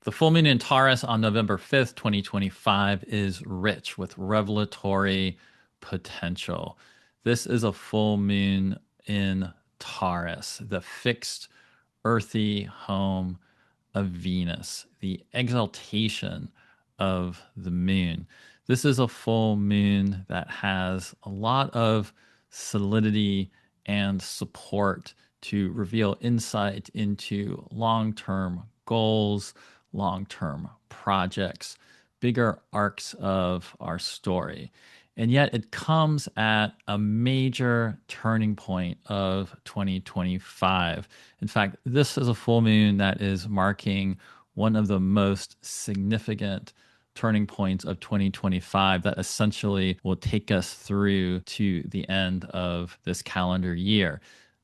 The full moon in Taurus on November 5th, 2025 is rich with revelatory potential. This is a full moon in Taurus, the fixed earthy home of Venus, the exaltation of the moon. This is a full moon that has a lot of solidity and support to reveal insight into long term goals, long term projects, bigger arcs of our story. And yet it comes at a major turning point of 2025. In fact, this is a full moon that is marking one of the most significant turning points of 2025 that essentially will take us through to the end of this calendar year.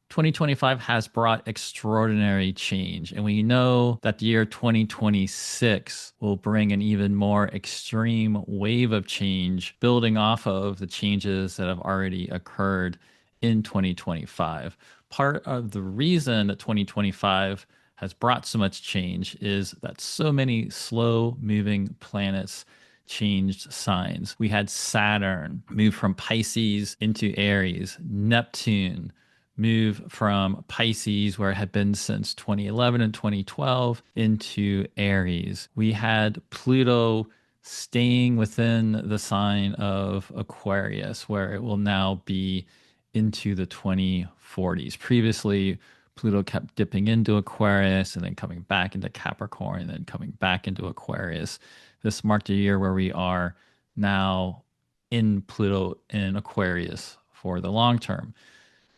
2025 has brought extraordinary change, and we know that the year 2026 will bring an even more extreme wave of change, building off of the changes that have already occurred in 2025. Part of the reason that 2025 has brought so much change is that so many slow moving planets changed signs. We had Saturn move from Pisces into Aries, Neptune move from Pisces, where it had been since 2011 and 2012, into Aries. We had Pluto staying within the sign of Aquarius, where it will now be into the 2040s. Previously, Pluto kept dipping into Aquarius and then coming back into Capricorn and then coming back into Aquarius. This marked a year where we are now in Pluto in Aquarius for the long term.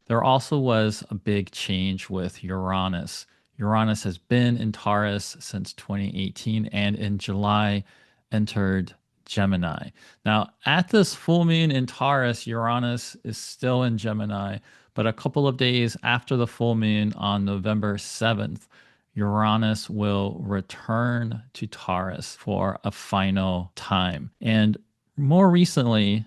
There also was a big change with Uranus. Uranus has been in Taurus since 2018 and in July entered Gemini. Now, at this full moon in Taurus, Uranus is still in Gemini, but a couple of days after the full moon on November 7th, Uranus will return to Taurus for a final time. And more recently,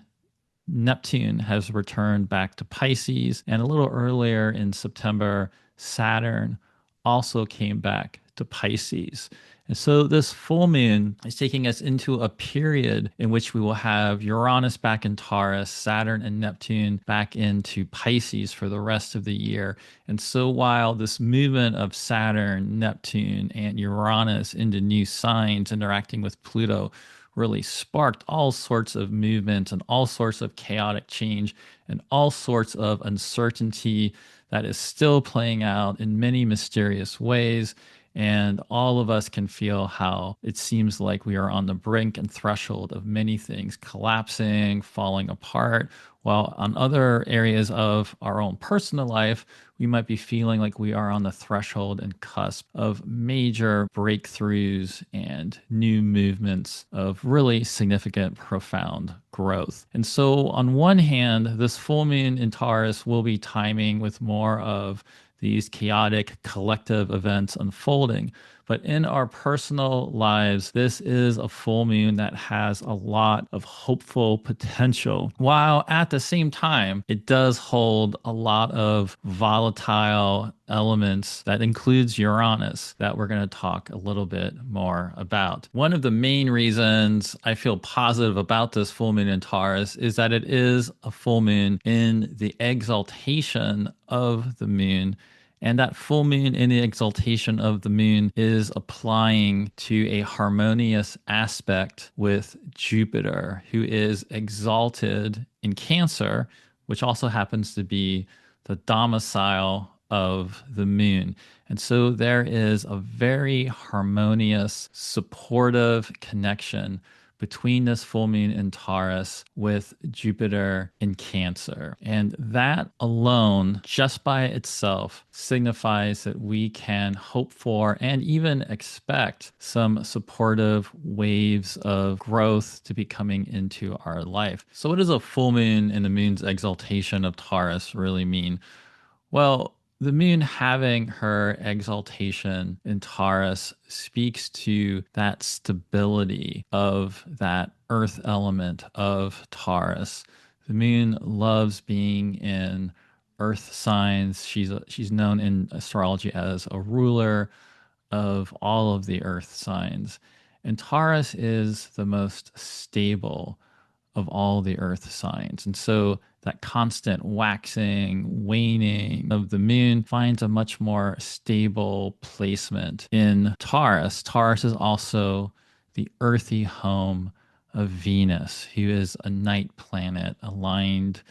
Neptune has returned back to Pisces, and a little earlier in September, Saturn also came back to Pisces. And so this full moon is taking us into a period in which we will have Uranus back in Taurus, Saturn and Neptune back into Pisces for the rest of the year. And so while this movement of Saturn, Neptune, and Uranus into new signs interacting with Pluto really sparked all sorts of movement and all sorts of chaotic change and all sorts of uncertainty that is still playing out in many mysterious ways. And all of us can feel how it seems like we are on the brink and threshold of many things collapsing, falling apart, while on other areas of our own personal life, we might be feeling like we are on the threshold and cusp of major breakthroughs and new movements of really significant, profound growth. And so, on one hand, this full moon in Taurus will be timing with more of these chaotic collective events unfolding. But in our personal lives, this is a full moon that has a lot of hopeful potential, while at the same time, it does hold a lot of volatile elements that includes Uranus that we're going to talk a little bit more about. One of the main reasons I feel positive about this full moon in Taurus is that it is a full moon in the exaltation of the moon. And that full moon in the exaltation of the moon is applying to a harmonious aspect with Jupiter, who is exalted in Cancer, which also happens to be the domicile of the moon. And so there is a very harmonious, supportive connection between this full moon in Taurus with Jupiter in Cancer. And that alone, just by itself, signifies that we can hope for and even expect some supportive waves of growth to be coming into our life. So, what does a full moon in the moon's exaltation of Taurus really mean? Well, the moon having her exaltation in Taurus speaks to that stability of that earth element of Taurus. The moon loves being in earth signs. She's known in astrology as a ruler of all of the earth signs. And Taurus is the most stable of all the earth signs. And so that constant waxing, waning of the moon finds a much more stable placement in Taurus. Taurus is also the earthy home of Venus, who is a night planet aligned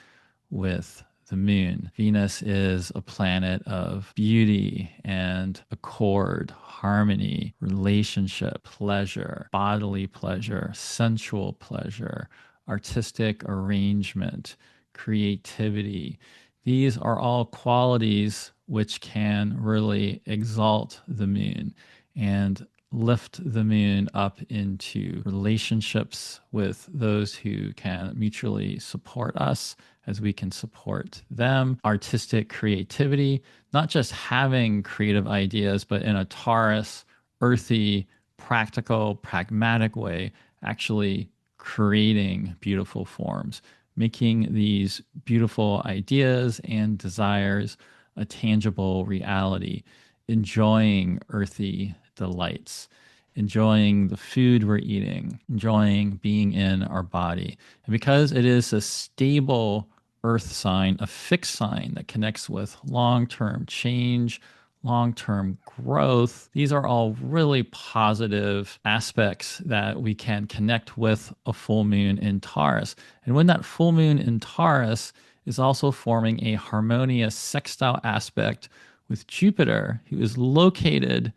with the moon. Venus is a planet of beauty and accord, harmony, relationship, pleasure, bodily pleasure, sensual pleasure, artistic arrangement, creativity. These are all qualities which can really exalt the moon and lift the moon up into relationships with those who can mutually support us as we can support them. Artistic creativity, not just having creative ideas, but in a Taurus, earthy, practical, pragmatic way, actually creating beautiful forms, making these beautiful ideas and desires a tangible reality, enjoying earthy delights, enjoying the food we're eating, enjoying being in our body. And because it is a stable earth sign, a fixed sign that connects with long-term change, long-term growth, these are all really positive aspects that we can connect with a full moon in Taurus. And when that full moon in Taurus is also forming a harmonious sextile aspect with Jupiter, who is located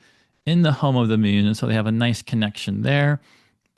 in the home of the moon. And so they have a nice connection there.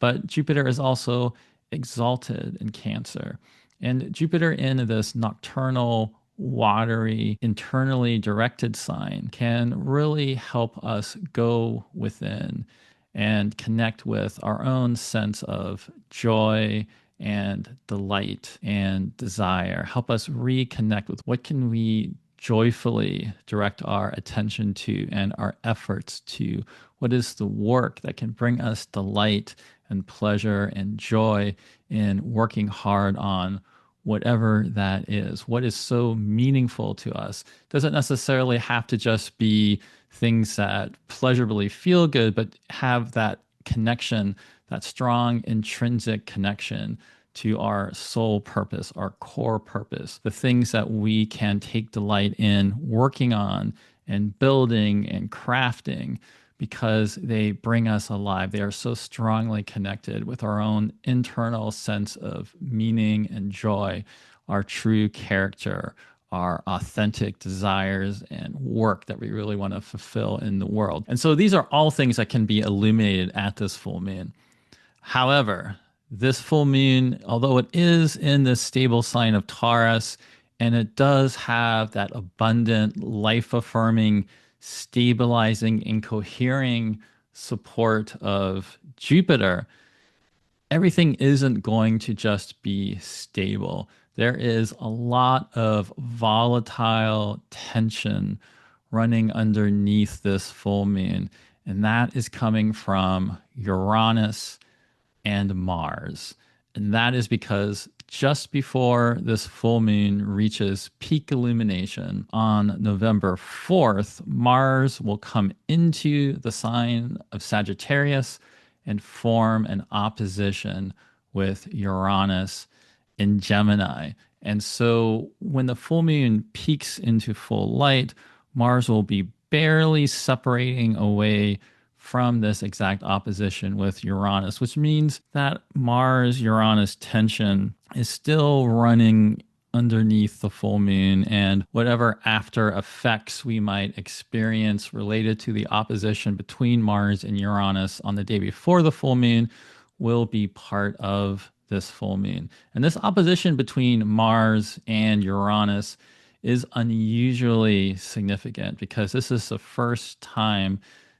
But Jupiter is also exalted in Cancer. And Jupiter in this nocturnal, watery, internally directed sign can really help us go within and connect with our own sense of joy and delight and desire. Help us reconnect with what can we joyfully direct our attention to and our efforts to. What is the work that can bring us delight and pleasure and joy in working hard on whatever that is? What is so meaningful to us? Doesn't necessarily have to just be things that pleasurably feel good, but have that connection, that strong intrinsic connection to our soul purpose, our core purpose, the things that we can take delight in working on and building and crafting because they bring us alive. They are so strongly connected with our own internal sense of meaning and joy, our true character, our authentic desires and work that we really want to fulfill in the world. And so these are all things that can be illuminated at this full moon. However, this full moon, although it is in the stable sign of Taurus, and it does have that abundant, life-affirming, stabilizing, and cohering support of Jupiter, everything isn't going to just be stable. There is a lot of volatile tension running underneath this full moon, and that is coming from Uranus and Mars. And that is because just before this full moon reaches peak illumination on November 4th, Mars will come into the sign of Sagittarius and form an opposition with Uranus in Gemini. And so when the full moon peaks into full light, Mars will be barely separating away from this exact opposition with Uranus, which means that Mars-Uranus tension is still running underneath the full moon, and whatever after effects we might experience related to the opposition between Mars and Uranus on the day before the full moon will be part of this full moon. And this opposition between Mars and Uranus is unusually significant because this is the first time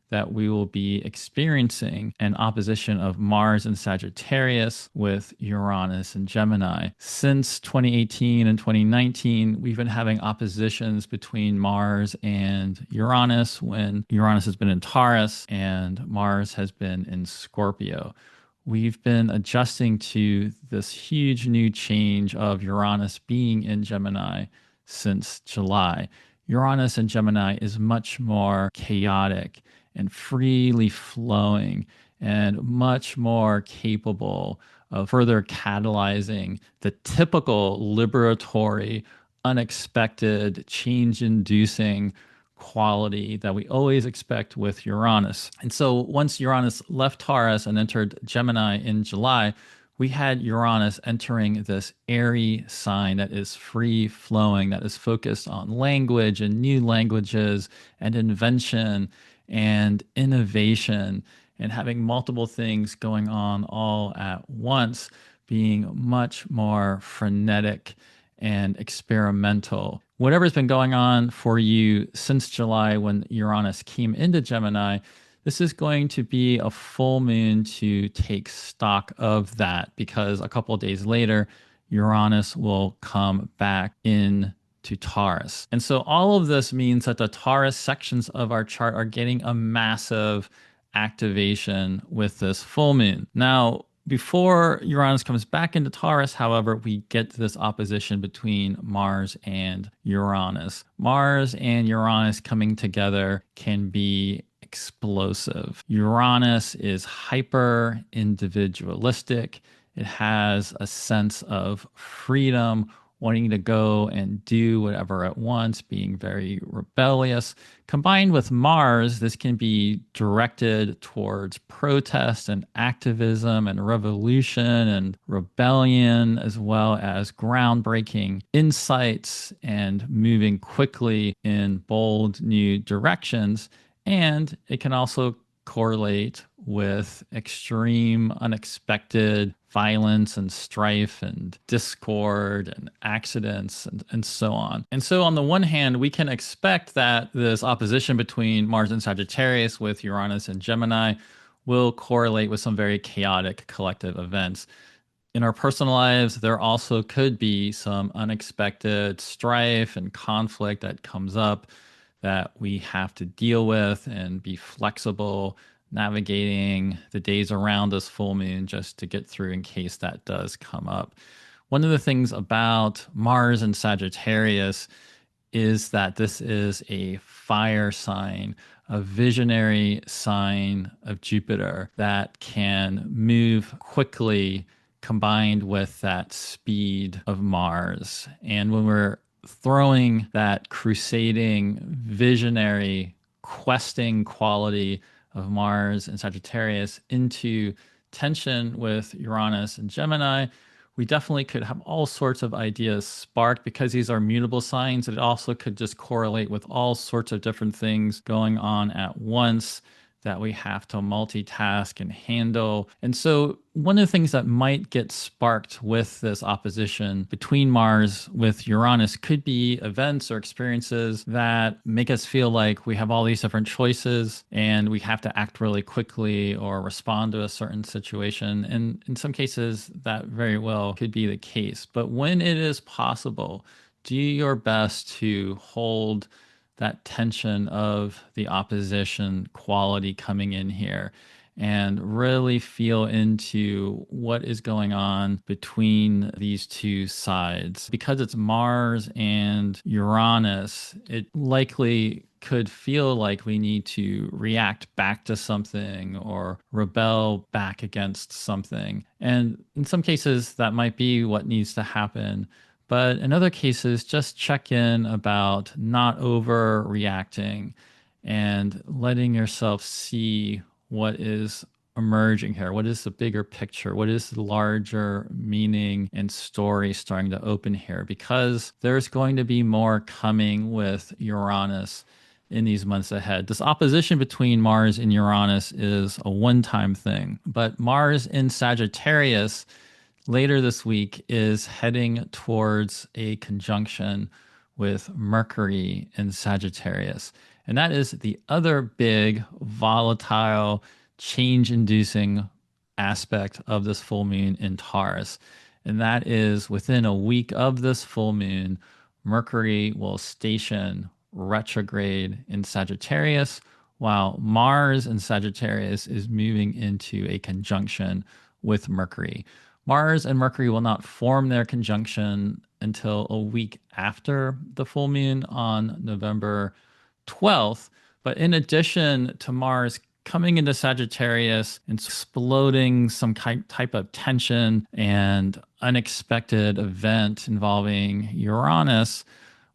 that we will be experiencing an opposition of Mars and Sagittarius with Uranus and Gemini. Since 2018 and 2019, we've been having oppositions between Mars and Uranus when Uranus has been in Taurus and Mars has been in Scorpio. We've been adjusting to this huge new change of Uranus being in Gemini since July. Uranus in Gemini is much more chaotic and freely flowing and much more capable of further catalyzing the typical liberatory, unexpected, change inducing quality that we always expect with Uranus. And so once Uranus left Taurus and entered Gemini in July, we had Uranus entering this airy sign that is free flowing, that is focused on language and new languages and invention and innovation and having multiple things going on all at once, being much more frenetic and experimental. Whatever's been going on for you since July when Uranus came into Gemini, this is going to be a full moon to take stock of that, because a couple of days later, Uranus will come back in to Taurus. And so all of this means that the Taurus sections of our chart are getting a massive activation with this full moon. Now, before Uranus comes back into Taurus, however, we get this opposition between Mars and Uranus. Mars and Uranus coming together can be explosive. Uranus is hyper individualistic. It has a sense of freedom, wanting to go and do whatever it wants, being very rebellious. Combined with Mars, this can be directed towards protest and activism and revolution and rebellion, as well as groundbreaking insights and moving quickly in bold new directions. And it can also correlate with extreme, unexpected violence and strife and discord and accidents and so on. And so on the one hand, we can expect that this opposition between Mars and Sagittarius with Uranus and Gemini will correlate with some very chaotic collective events. In our personal lives, there also could be some unexpected strife and conflict that comes up that we have to deal with and be flexible, navigating the days around this full moon just to get through in case that does come up. One of the things about Mars and Sagittarius is that this is a fire sign, a visionary sign of Jupiter that can move quickly combined with that speed of Mars. And when we're throwing that crusading, visionary, questing quality of Mars and Sagittarius into tension with Uranus and Gemini, we definitely could have all sorts of ideas sparked. Because these are mutable signs, it also could just correlate with all sorts of different things going on at once that we have to multitask and handle. And so one of the things that might get sparked with this opposition between Mars with Uranus could be events or experiences that make us feel like we have all these different choices and we have to act really quickly or respond to a certain situation. And in some cases, that very well could be the case. But when it is possible, do your best to hold that tension of the opposition quality coming in here and really feel into what is going on between these two sides. Because it's Mars and Uranus, it likely could feel like we need to react back to something or rebel back against something. And in some cases, that might be what needs to happen. But in other cases, just check in about not overreacting and letting yourself see what is emerging here. What is the bigger picture? What is the larger meaning and story starting to open here? Because there's going to be more coming with Uranus in these months ahead. This opposition between Mars and Uranus is a one-time thing, but Mars in Sagittarius later this week is heading towards a conjunction with Mercury in Sagittarius. And that is the other big volatile, change inducing aspect of this full moon in Taurus. And that is within a week of this full moon, Mercury will station retrograde in Sagittarius, while Mars in Sagittarius is moving into a conjunction with Mercury. Mars and Mercury will not form their conjunction until a week after the full moon on November 12th. But in addition to Mars coming into Sagittarius and exploding some type of tension and unexpected event involving Uranus,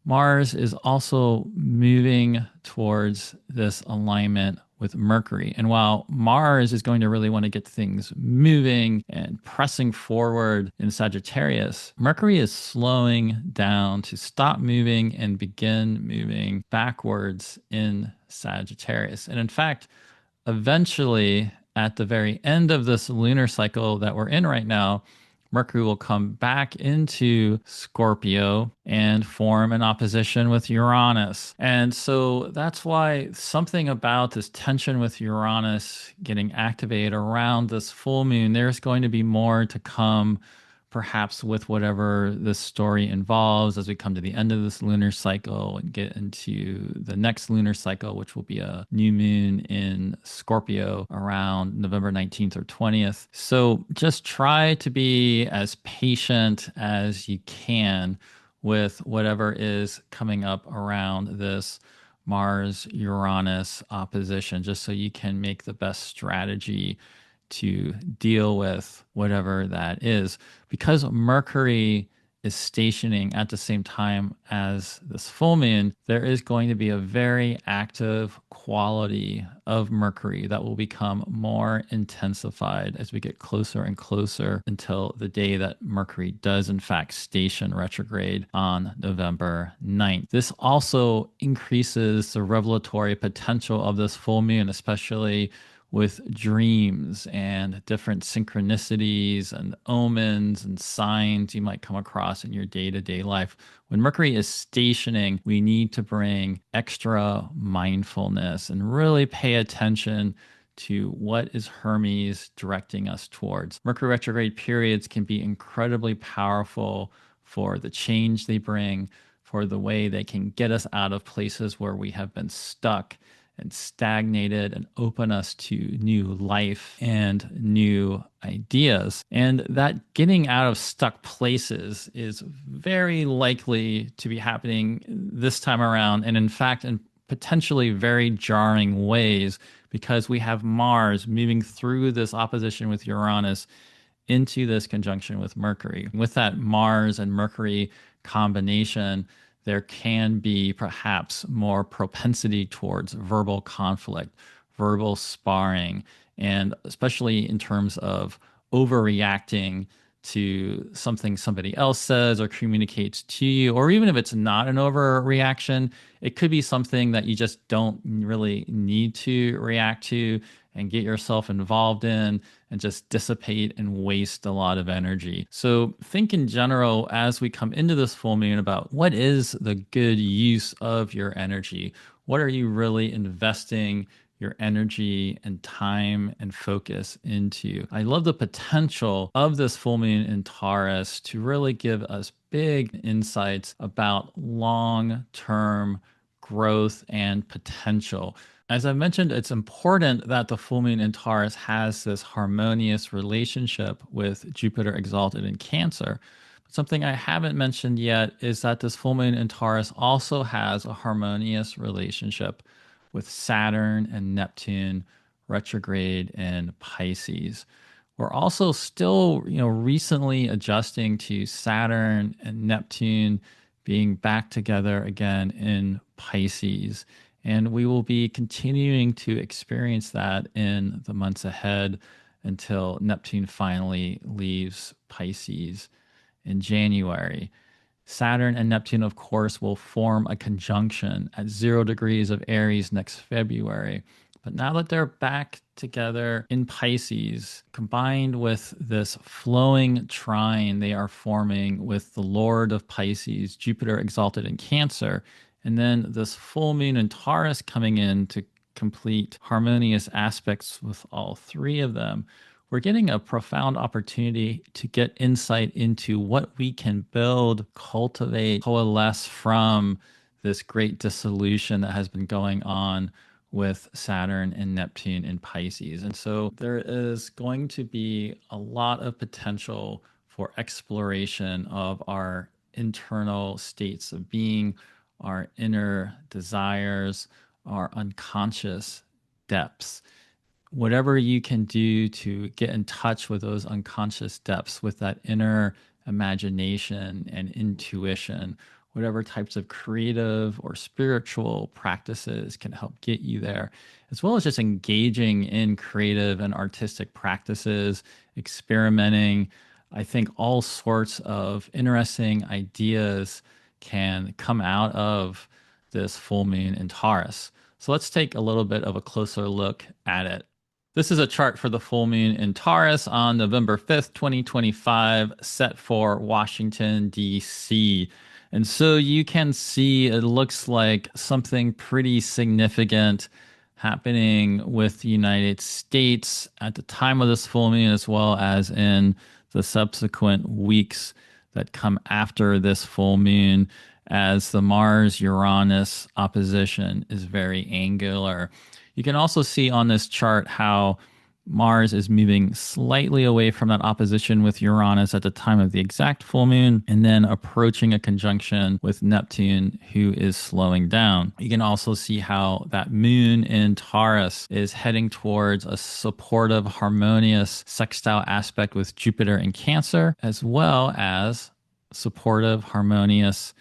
Mars is also moving towards this alignment with Mercury. And while Mars is going to really want to get things moving and pressing forward in Sagittarius, Mercury is slowing down to stop moving and begin moving backwards in Sagittarius. And in fact, eventually, at the very end of this lunar cycle that we're in right now, Mercury will come back into Scorpio and form an opposition with Uranus. And so that's why something about this tension with Uranus getting activated around this full moon, there's going to be more to come, perhaps with whatever this story involves as we come to the end of this lunar cycle and get into the next lunar cycle, which will be a new moon in Scorpio around November 19th or 20th. So just try to be as patient as you can with whatever is coming up around this Mars Uranus opposition, just so you can make the best strategy to deal with whatever that is. Because Mercury is stationing at the same time as this full moon, there is going to be a very active quality of Mercury that will become more intensified as we get closer and closer until the day that Mercury does in fact station retrograde on November 9th. This also increases the revelatory potential of this full moon, especially with dreams and different synchronicities and omens and signs you might come across in your day-to-day life. When Mercury is stationing, we need to bring extra mindfulness and really pay attention to what is Hermes directing us towards. Mercury retrograde periods can be incredibly powerful for the change they bring, for the way they can get us out of places where we have been stuck and stagnated and open us to new life and new ideas. And that getting out of stuck places is very likely to be happening this time around. And in fact, in potentially very jarring ways, because we have Mars moving through this opposition with Uranus into this conjunction with Mercury. With that Mars and Mercury combination, there can be perhaps more propensity towards verbal conflict, verbal sparring, and especially in terms of overreacting to something somebody else says or communicates to you, or even if it's not an overreaction, it could be something that you just don't really need to react to and get yourself involved in and just dissipate and waste a lot of energy. So think in general as we come into this full moon about what is the good use of your energy? What are you really investing your energy and time and focus into? I love the potential of this full moon in Taurus to really give us big insights about long-term growth and potential. As I mentioned, it's important that the full moon in Taurus has this harmonious relationship with Jupiter exalted in Cancer. But something I haven't mentioned yet is that this full moon in Taurus also has a harmonious relationship with Saturn and Neptune retrograde in Pisces. We're also still, recently adjusting to Saturn and Neptune being back together again in Pisces. And we will be continuing to experience that in the months ahead until Neptune finally leaves Pisces in January. Saturn and Neptune, of course, will form a conjunction at 0 degrees of Aries next February. But now that they're back together in Pisces, combined with this flowing trine they are forming with the Lord of Pisces, Jupiter exalted in Cancer, and then this full moon in Taurus coming in to complete harmonious aspects with all three of them, we're getting a profound opportunity to get insight into what we can build, cultivate, coalesce from this great dissolution that has been going on with Saturn and Neptune in Pisces. And so there is going to be a lot of potential for exploration of our internal states of being, our inner desires, our unconscious depths. Whatever you can do to get in touch with those unconscious depths, with that inner imagination and intuition, whatever types of creative or spiritual practices can help get you there, as well as just engaging in creative and artistic practices, experimenting. I think all sorts of interesting ideas can come out of this full moon in Taurus. So let's take a little bit of a closer look at it. This is a chart for the full moon in Taurus on November 5th, 2025, set for Washington, D.C. And so you can see it looks like something pretty significant happening with the United States at the time of this full moon, as well as in the subsequent weeks that come after this full moon, as the Mars Uranus opposition is very angular. You can also see on this chart how Mars is moving slightly away from that opposition with Uranus at the time of the exact full moon, and then approaching a conjunction with Neptune, who is slowing down. You can also see how that moon in Taurus is heading towards a supportive, harmonious sextile aspect with Jupiter in Cancer, as well as supportive, harmonious,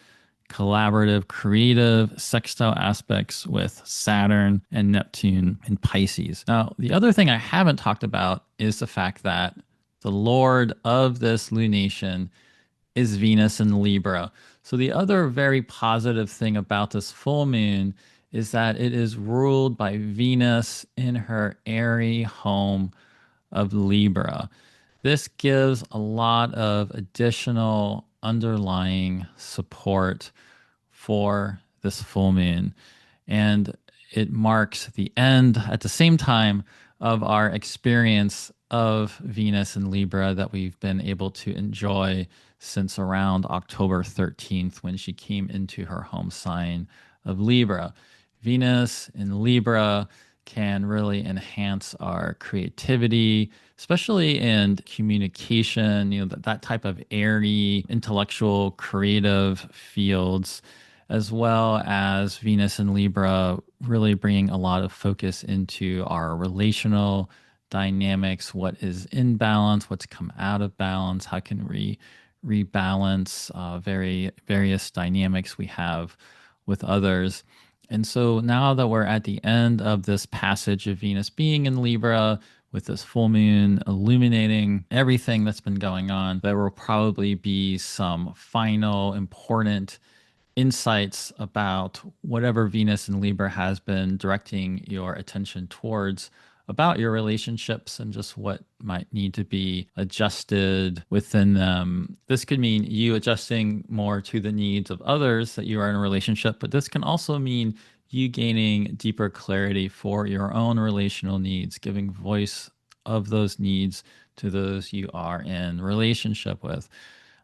collaborative, creative, sextile aspects with Saturn and Neptune in Pisces. Now, the other thing I haven't talked about is the fact that the lord of this lunation is Venus in Libra. So the other very positive thing about this full moon is that it is ruled by Venus in her airy home of Libra. This gives a lot of additional underlying support for this full moon. And it marks the end at the same time of our experience of Venus in Libra that we've been able to enjoy since around October 13th, when she came into her home sign of Libra. Venus in Libra can really enhance our creativity, especially in communication, that type of airy, intellectual, creative fields, as well as Venus in Libra really bringing a lot of focus into our relational dynamics, what is in balance, what's come out of balance, how can we rebalance various dynamics we have with others. And so now that we're at the end of this passage of Venus being in Libra, with this full moon illuminating everything that's been going on, there will probably be some final important insights about whatever Venus in Libra has been directing your attention towards about your relationships and just what might need to be adjusted within them. This could mean you adjusting more to the needs of others that you are in a relationship, but this can also mean you gaining deeper clarity for your own relational needs, giving voice of those needs to those you are in relationship with.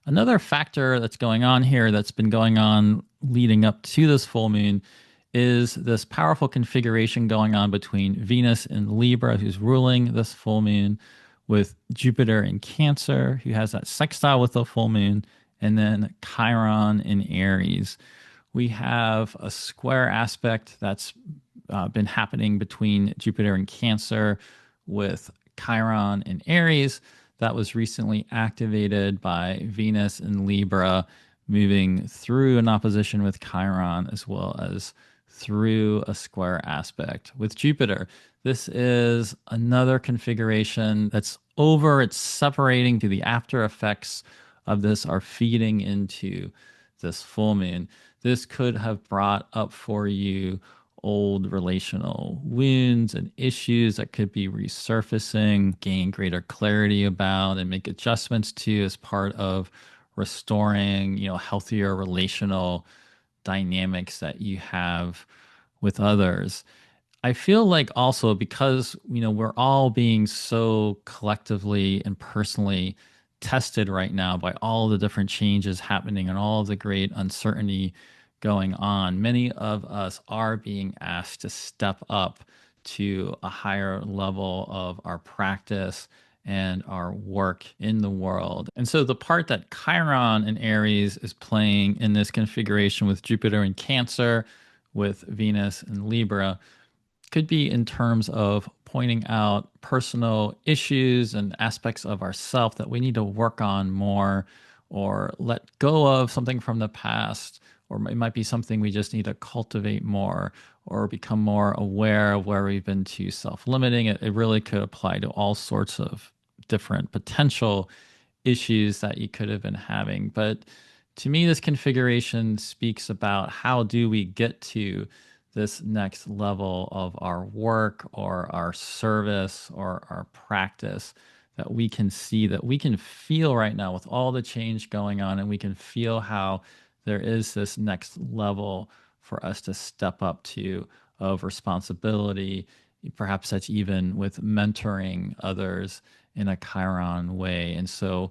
Another factor that's going on here, that's been going on leading up to this full moon, is this powerful configuration going on between Venus in Libra, who's ruling this full moon, with Jupiter in Cancer, who has that sextile with the full moon, and then Chiron in Aries. We have a square aspect that's been happening between Jupiter in Cancer with Chiron in Aries that was recently activated by Venus in Libra, moving through an opposition with Chiron, as well as through a square aspect with Jupiter. This is another configuration that's over, it's separating to the after effects of this are feeding into this full moon. This could have brought up for you old relational wounds and issues that could be resurfacing, gain greater clarity about, and make adjustments to as part of restoring, healthier relational dynamics that you have with others. I feel like also because, we're all being so collectively and personally tested right now by all the different changes happening and all the great uncertainty going on, many of us are being asked to step up to a higher level of our practice and our work in the world. And so the part that Chiron in Aries is playing in this configuration with Jupiter in Cancer, with Venus and Libra could be in terms of pointing out personal issues and aspects of ourself that we need to work on more or let go of something from the past, or it might be something we just need to cultivate more or become more aware of where we've been too self-limiting. It really could apply to all sorts of different potential issues that you could have been having. But to me, this configuration speaks about how do we get to this next level of our work or our service or our practice that we can see, that we can feel right now with all the change going on, and we can feel how there is this next level for us to step up to of responsibility. Perhaps that's even with mentoring others in a Chiron way. And so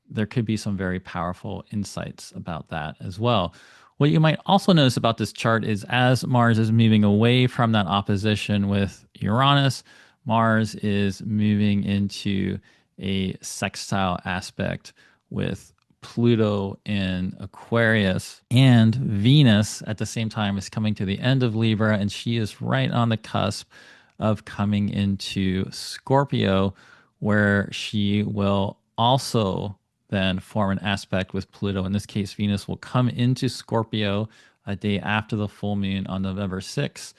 there could be some very powerful insights about that as well. What you might also notice about this chart is as Mars is moving away from that opposition with Uranus, Mars is moving into a sextile aspect with Pluto in Aquarius, and Venus at the same time is coming to the end of Libra, and she is right on the cusp of coming into Scorpio, where she will also then form an aspect with Pluto. In this case, Venus will come into Scorpio a day after the full moon on November 6th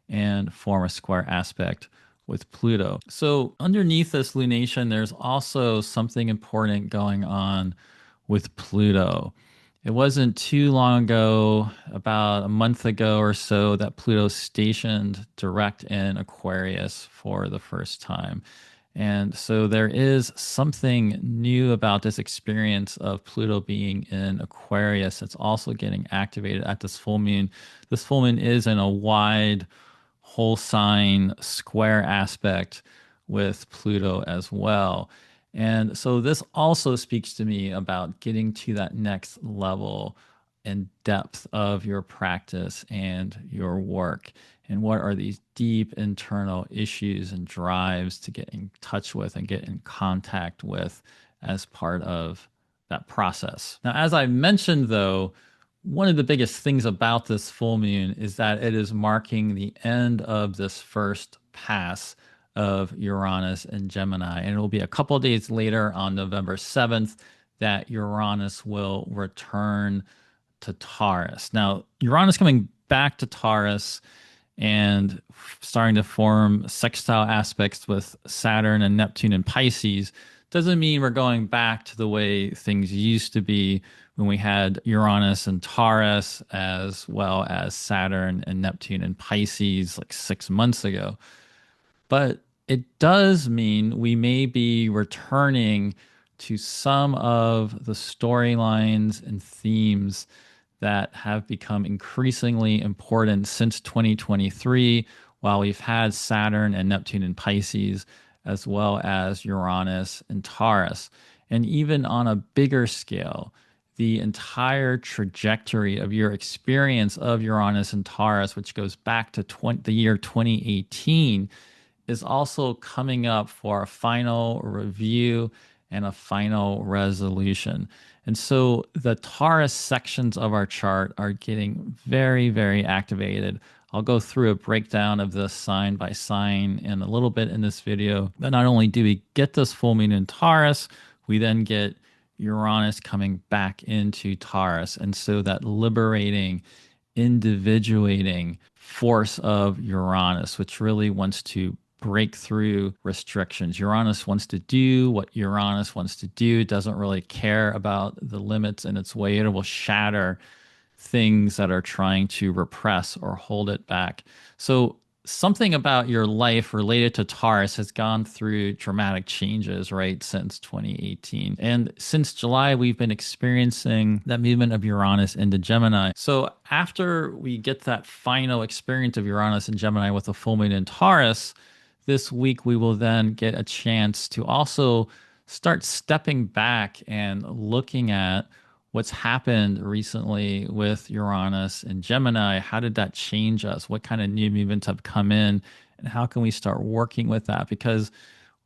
and form a square aspect with Pluto. So underneath this lunation, there's also something important going on with Pluto. It wasn't too long ago, about a month ago or so, that Pluto stationed direct in Aquarius for the first time. And so there is something new about this experience of Pluto being in Aquarius that's also getting activated at this full moon. This full moon is in a wide whole sign square aspect with Pluto as well. And so this also speaks to me about getting to that next level and depth of your practice and your work. And what are these deep internal issues and drives to get in touch with and get in contact with as part of that process. Now, as I mentioned, though, one of the biggest things about this full moon is that it is marking the end of this first pass of Uranus and Gemini. And it will be a couple of days later on November 7th that Uranus will return to Taurus. Now, Uranus coming back to Taurus and starting to form sextile aspects with Saturn and Neptune and Pisces doesn't mean we're going back to the way things used to be when we had Uranus and Taurus, as well as Saturn and Neptune and Pisces like 6 months ago. But it does mean we may be returning to some of the storylines and themes that have become increasingly important since 2023, while we've had Saturn and Neptune and Pisces, as well as Uranus and Taurus. And even on a bigger scale, the entire trajectory of your experience of Uranus and Taurus, which goes back to the year 2018, is also coming up for a final review and a final resolution. And so the Taurus sections of our chart are getting very, very activated. I'll go through a breakdown of this sign by sign in a little bit in this video. But not only do we get this full moon in Taurus, we then get Uranus coming back into Taurus. And so that liberating, individuating force of Uranus, which really wants to break through restrictions. Uranus wants to do what Uranus wants to do. It doesn't really care about the limits in its way. It will shatter things that are trying to repress or hold it back. So something about your life related to Taurus has gone through dramatic changes, right, since 2018. And since July, we've been experiencing that movement of Uranus into Gemini. So after we get that final experience of Uranus and Gemini with a full moon in Taurus, this week we will then get a chance to also start stepping back and looking at what's happened recently with Uranus and Gemini. How did that change us? What kind of new movements have come in? And how can we start working with that? Because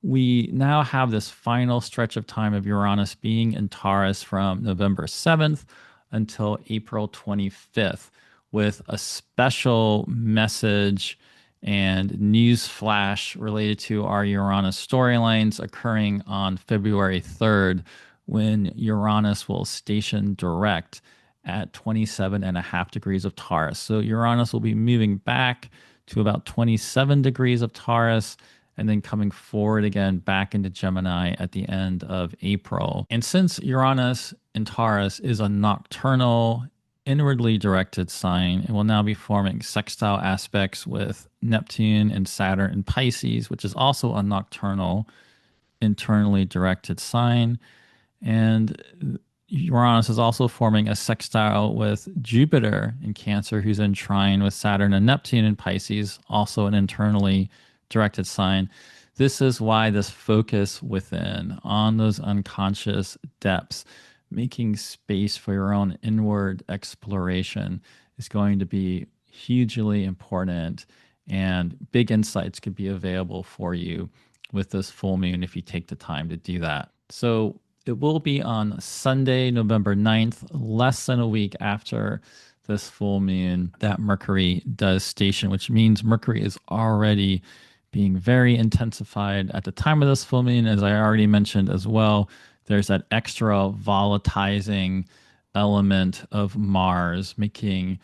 we now have this final stretch of time of Uranus being in Taurus from November 7th until April 25th, with a special message and news flash related to our Uranus storylines occurring on February 3rd, when Uranus will station direct at 27.5 degrees of Taurus. So Uranus will be moving back to about 27 degrees of Taurus and then coming forward again back into Gemini at the end of April. And since Uranus in Taurus is a nocturnal, inwardly directed sign, it will now be forming sextile aspects with Neptune and Saturn in Pisces, which is also a nocturnal, internally directed sign. And Uranus is also forming a sextile with Jupiter in Cancer, who's in trine with Saturn and Neptune in Pisces, also an internally directed sign. This is why this focus within on those unconscious depths, making space for your own inward exploration, is going to be hugely important, and big insights could be available for you with this full moon if you take the time to do that. So it will be on Sunday, November 9th, less than a week after this full moon, that Mercury does station, which means Mercury is already being very intensified at the time of this full moon. As I already mentioned as well, there's that extra volatilizing element of Mars, making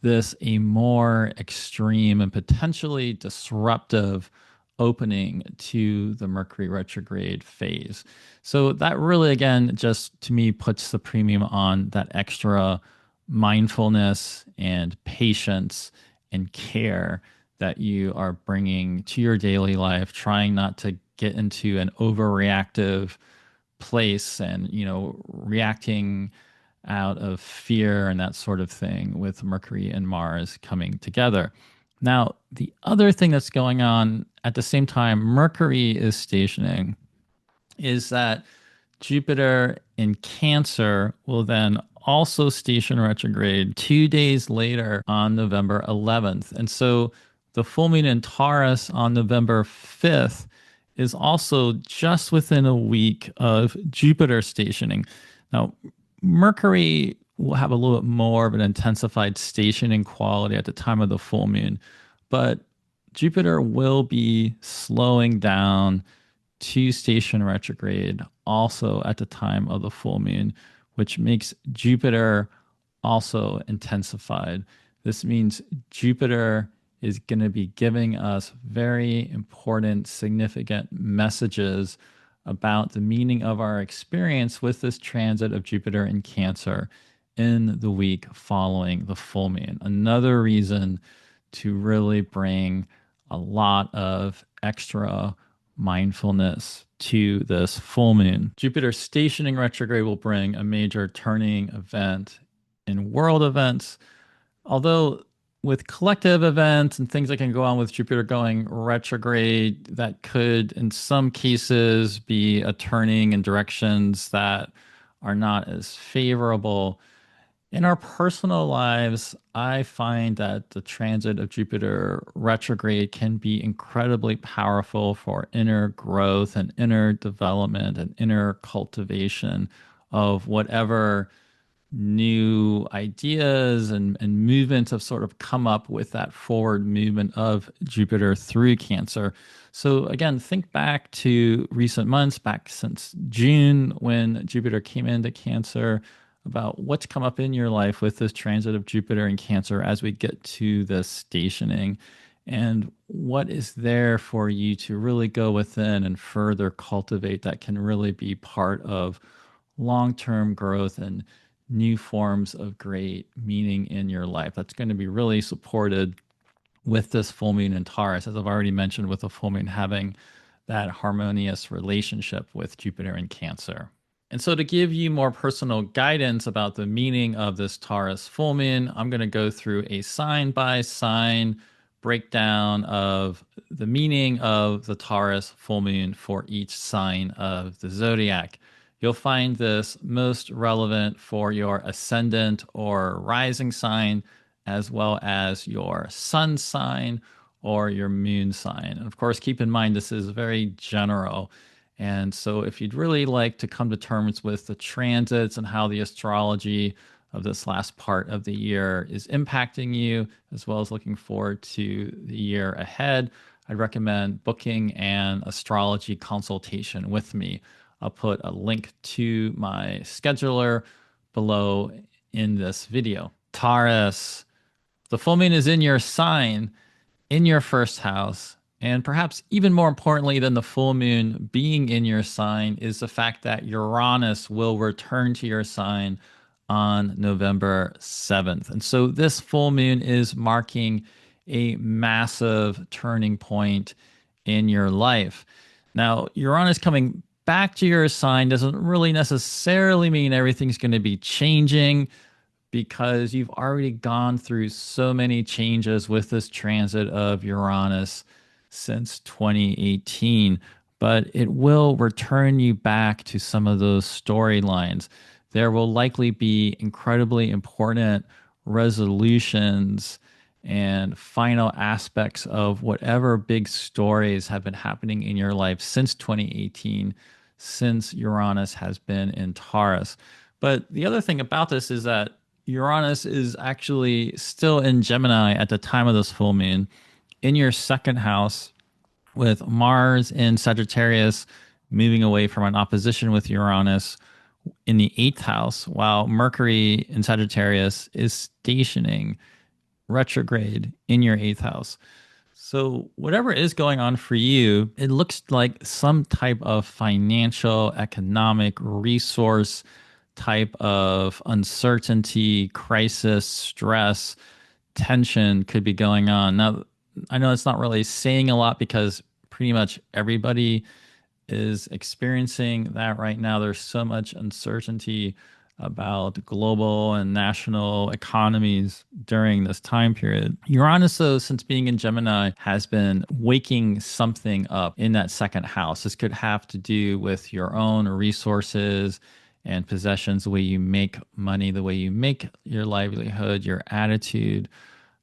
this a more extreme and potentially disruptive opening to the Mercury retrograde phase. So that really, again, just to me puts the premium on that extra mindfulness and patience and care that you are bringing to your daily life, trying not to get into an overreactive place and, reacting out of fear and that sort of thing with Mercury and Mars coming together. Now, the other thing that's going on at the same time Mercury is stationing is that Jupiter in Cancer will then also station retrograde 2 days later on November 11th. And so the full moon in Taurus on November 5th is also just within a week of Jupiter stationing. Now, Mercury will have a little bit more of an intensified stationing quality at the time of the full moon, but Jupiter will be slowing down to station retrograde also at the time of the full moon, which makes Jupiter also intensified. This means Jupiter is going to be giving us very important, significant messages about the meaning of our experience with this transit of Jupiter in Cancer in the week following the full moon. Another reason to really bring a lot of extra mindfulness to this full moon. Jupiter stationing retrograde will bring a major turning event in world events, although with collective events and things that can go on with Jupiter going retrograde, that could, in some cases, be a turning in directions that are not as favorable. In our personal lives, I find that the transit of Jupiter retrograde can be incredibly powerful for inner growth and inner development and inner cultivation of whatever new ideas and movements have sort of come up with that forward movement of Jupiter through Cancer. So again, think back to recent months, back since June when Jupiter came into Cancer, about what's come up in your life with this transit of Jupiter in Cancer as we get to this stationing, and what is there for you to really go within and further cultivate that can really be part of long-term growth and new forms of great meaning in your life. That's going to be really supported with this full moon in Taurus, as I've already mentioned, with the full moon having that harmonious relationship with Jupiter in Cancer. And so to give you more personal guidance about the meaning of this Taurus full moon, I'm going to go through a sign by sign breakdown of the meaning of the Taurus full moon for each sign of the zodiac. You'll find this most relevant for your ascendant or rising sign, as well as your sun sign or your moon sign. And of course, keep in mind, this is very general. And so if you'd really like to come to terms with the transits and how the astrology of this last part of the year is impacting you, as well as looking forward to the year ahead, I'd recommend booking an astrology consultation with me. I'll put a link to my scheduler below in this video. Taurus, the full moon is in your sign, in your first house. And perhaps even more importantly than the full moon being in your sign is the fact that Uranus will return to your sign on November 7th. And so this full moon is marking a massive turning point in your life. Now, Uranus coming back to your sign doesn't really necessarily mean everything's going to be changing, because you've already gone through so many changes with this transit of Uranus since 2018. But it will return you back to some of those storylines. There will likely be incredibly important resolutions and final aspects of whatever big stories have been happening in your life since 2018, since Uranus has been in Taurus. But the other thing about this is that Uranus is actually still in Gemini at the time of this full moon, in your second house, with Mars in Sagittarius moving away from an opposition with Uranus in the eighth house, while Mercury in Sagittarius is stationing retrograde in your eighth house. So, whatever is going on for you, it looks like some type of financial, economic, resource type of uncertainty, crisis, stress, tension could be going on. Now, I know it's not really saying a lot because pretty much everybody is experiencing that right now. There's so much uncertainty about global and national economies during this time period. Uranus, though, since being in Gemini, has been waking something up in that second house. This could have to do with your own resources and possessions, the way you make money, the way you make your livelihood, your attitude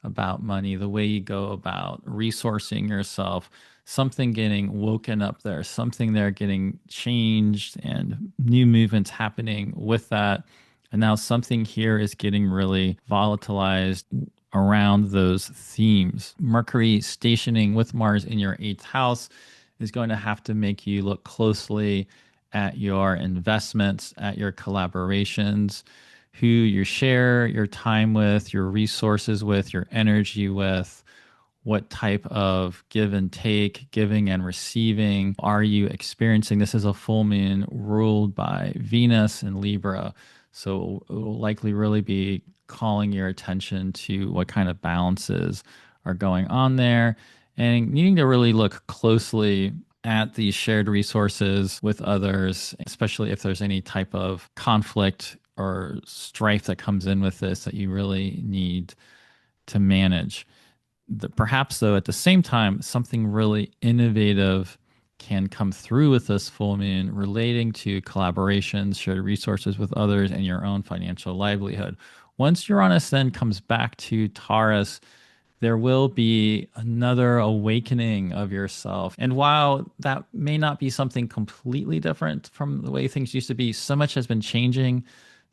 about money, the way you go about resourcing yourself, something getting woken up there, something there getting changed and new movements happening with that. And now something here is getting really volatilized around those themes. Mercury stationing with Mars in your eighth house is going to have to make you look closely at your investments, at your collaborations, who you share your time with, your resources with, your energy with, what type of give and take, giving and receiving are you experiencing. This is a full moon ruled by Venus and Libra. So it will likely really be calling your attention to what kind of balances are going on there and needing to really look closely at these shared resources with others, especially if there's any type of conflict or strife that comes in with this that you really need to manage. Perhaps, though, at the same time, something really innovative can come through with this full moon relating to collaborations, shared resources with others, and your own financial livelihood. Once Uranus then comes back to Taurus, there will be another awakening of yourself. And while that may not be something completely different from the way things used to be, so much has been changing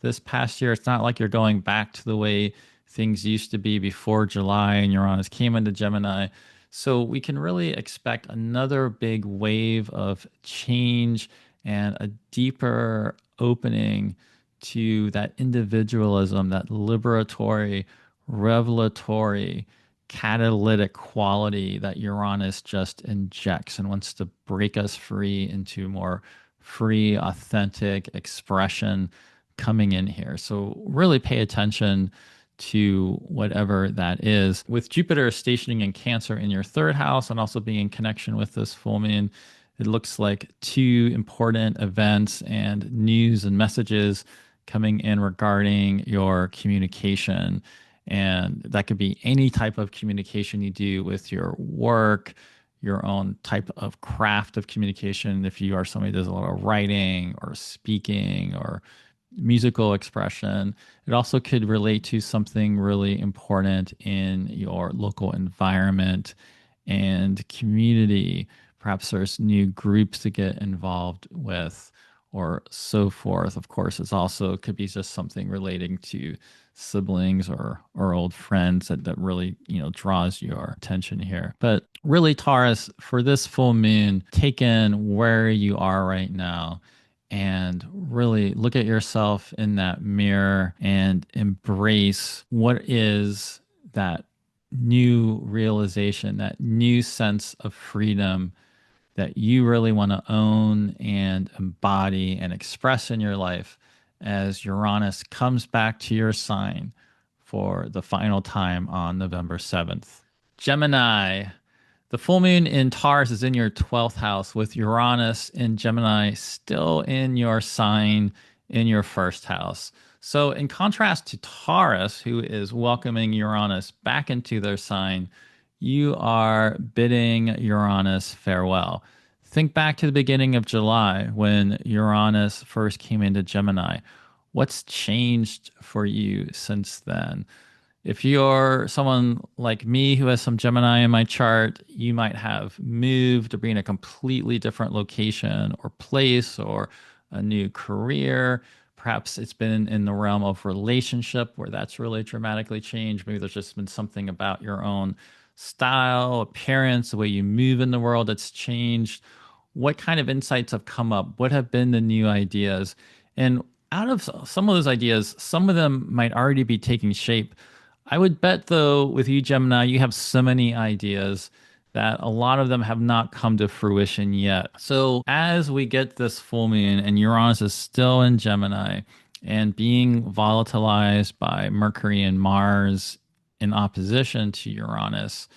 this past year. It's not like you're going back to the way things used to be before July and Uranus came into Gemini. So we can really expect another big wave of change and a deeper opening to that individualism, that liberatory, revelatory, catalytic quality that Uranus just injects and wants to break us free into more free, authentic expression coming in here. So really pay attention to whatever that is. With Jupiter stationing in Cancer in your third house and also being in connection with this full moon, it looks like two important events and news and messages coming in regarding your communication. And that could be any type of communication you do with your work, your own type of craft of communication. If you are somebody who does a lot of writing or speaking or musical expression, it also could relate to something really important in your local environment and community. Perhaps there's new groups to get involved with, or so forth. Of course, it's also could be just something relating to siblings or old friends that really, draws your attention here. But really, Taurus, for this full moon, take in where you are right now and really look at yourself in that mirror and embrace what is that new realization, that new sense of freedom that you really want to own and embody and express in your life as Uranus comes back to your sign for the final time on November 7th. Gemini, the full moon in Taurus is in your 12th house with Uranus in Gemini still in your sign in your first house. So, in contrast to Taurus, who is welcoming Uranus back into their sign, you are bidding Uranus farewell. Think back to the beginning of July when Uranus first came into Gemini. What's changed for you since then? If you're someone like me who has some Gemini in my chart, you might have moved to be in a completely different location or place or a new career. Perhaps it's been in the realm of relationship where that's really dramatically changed. Maybe there's just been something about your own style, appearance, the way you move in the world that's changed. What kind of insights have come up? What have been the new ideas? And out of some of those ideas, some of them might already be taking shape. I would bet, though, with you, Gemini, you have so many ideas that a lot of them have not come to fruition yet. So, as we get this full moon and Uranus is still in Gemini and being volatilized by Mercury and Mars in opposition to Uranus,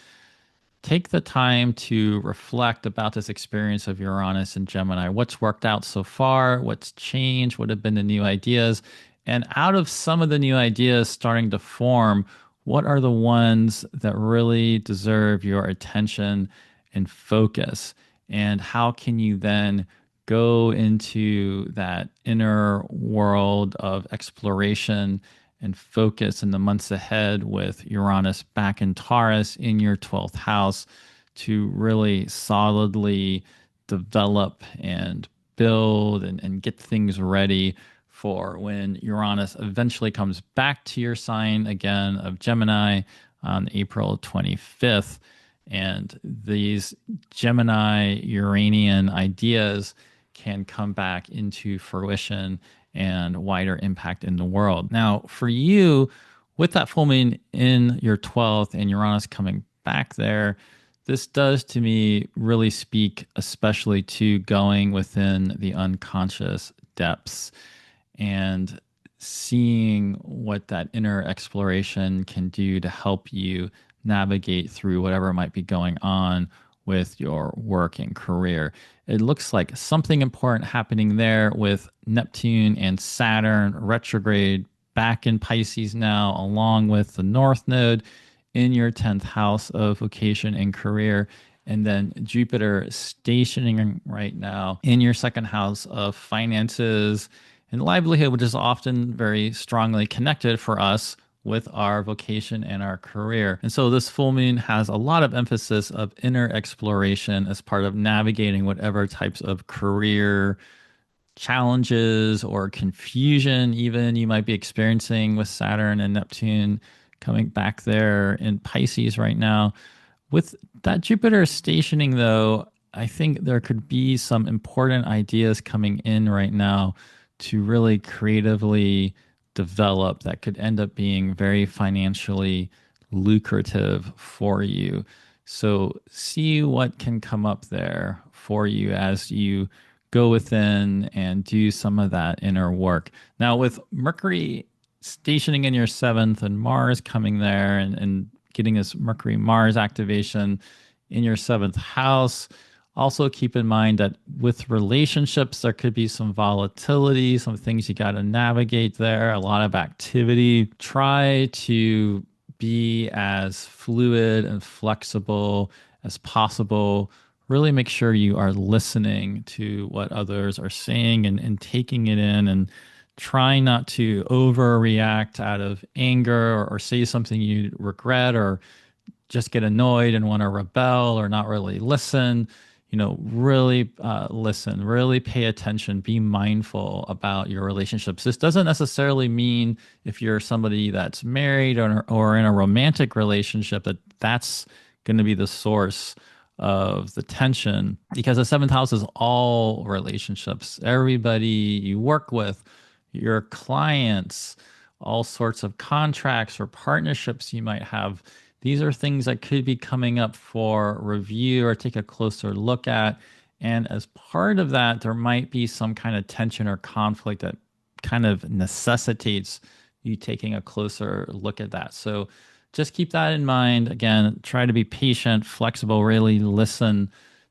take the time to reflect about this experience of Uranus and Gemini. What's worked out so far? What's changed? What have been the new ideas? And out of some of the new ideas starting to form, what are the ones that really deserve your attention and focus? And how can you then go into that inner world of exploration and focus in the months ahead with Uranus back in Taurus in your 12th house to really solidly develop and build and get things ready for when Uranus eventually comes back to your sign again of Gemini on April 25th. And these Gemini Uranian ideas can come back into fruition and wider impact in the world. Now, for you, with that full moon in your 12th and Uranus coming back there, this does to me really speak especially to going within the unconscious depths and seeing what that inner exploration can do to help you navigate through whatever might be going on with your work and career. It looks like something important happening there with Neptune and Saturn retrograde back in Pisces now, along with the North Node in your 10th house of vocation and career. And then Jupiter stationing right now in your second house of finances and livelihood, which is often very strongly connected for us with our vocation and our career. And so this full moon has a lot of emphasis of inner exploration as part of navigating whatever types of career challenges or confusion even you might be experiencing with Saturn and Neptune coming back there in Pisces right now. With that Jupiter stationing, though, I think there could be some important ideas coming in right now to really creatively develop that could end up being very financially lucrative for you. So see what can come up there for you as you go within and do some of that inner work. Now, with Mercury stationing in your seventh and Mars coming there and getting this Mercury Mars activation in your seventh house, also keep in mind that with relationships, there could be some volatility, some things you got to navigate there, a lot of activity. Try to be as fluid and flexible as possible. Really make sure you are listening to what others are saying and taking it in and try not to overreact out of anger or say something you regret or just get annoyed and want to rebel or not really listen. really listen, really pay attention, be mindful about your relationships. This doesn't necessarily mean if you're somebody that's married or in a romantic relationship that that's going to be the source of the tension, because the seventh house is all relationships, everybody you work with, your clients, all sorts of contracts or partnerships you might have. These are things that could be coming up for review or take a closer look at. And as part of that, there might be some kind of tension or conflict that kind of necessitates you taking a closer look at that. So just keep that in mind. Again, try to be patient, flexible, really listen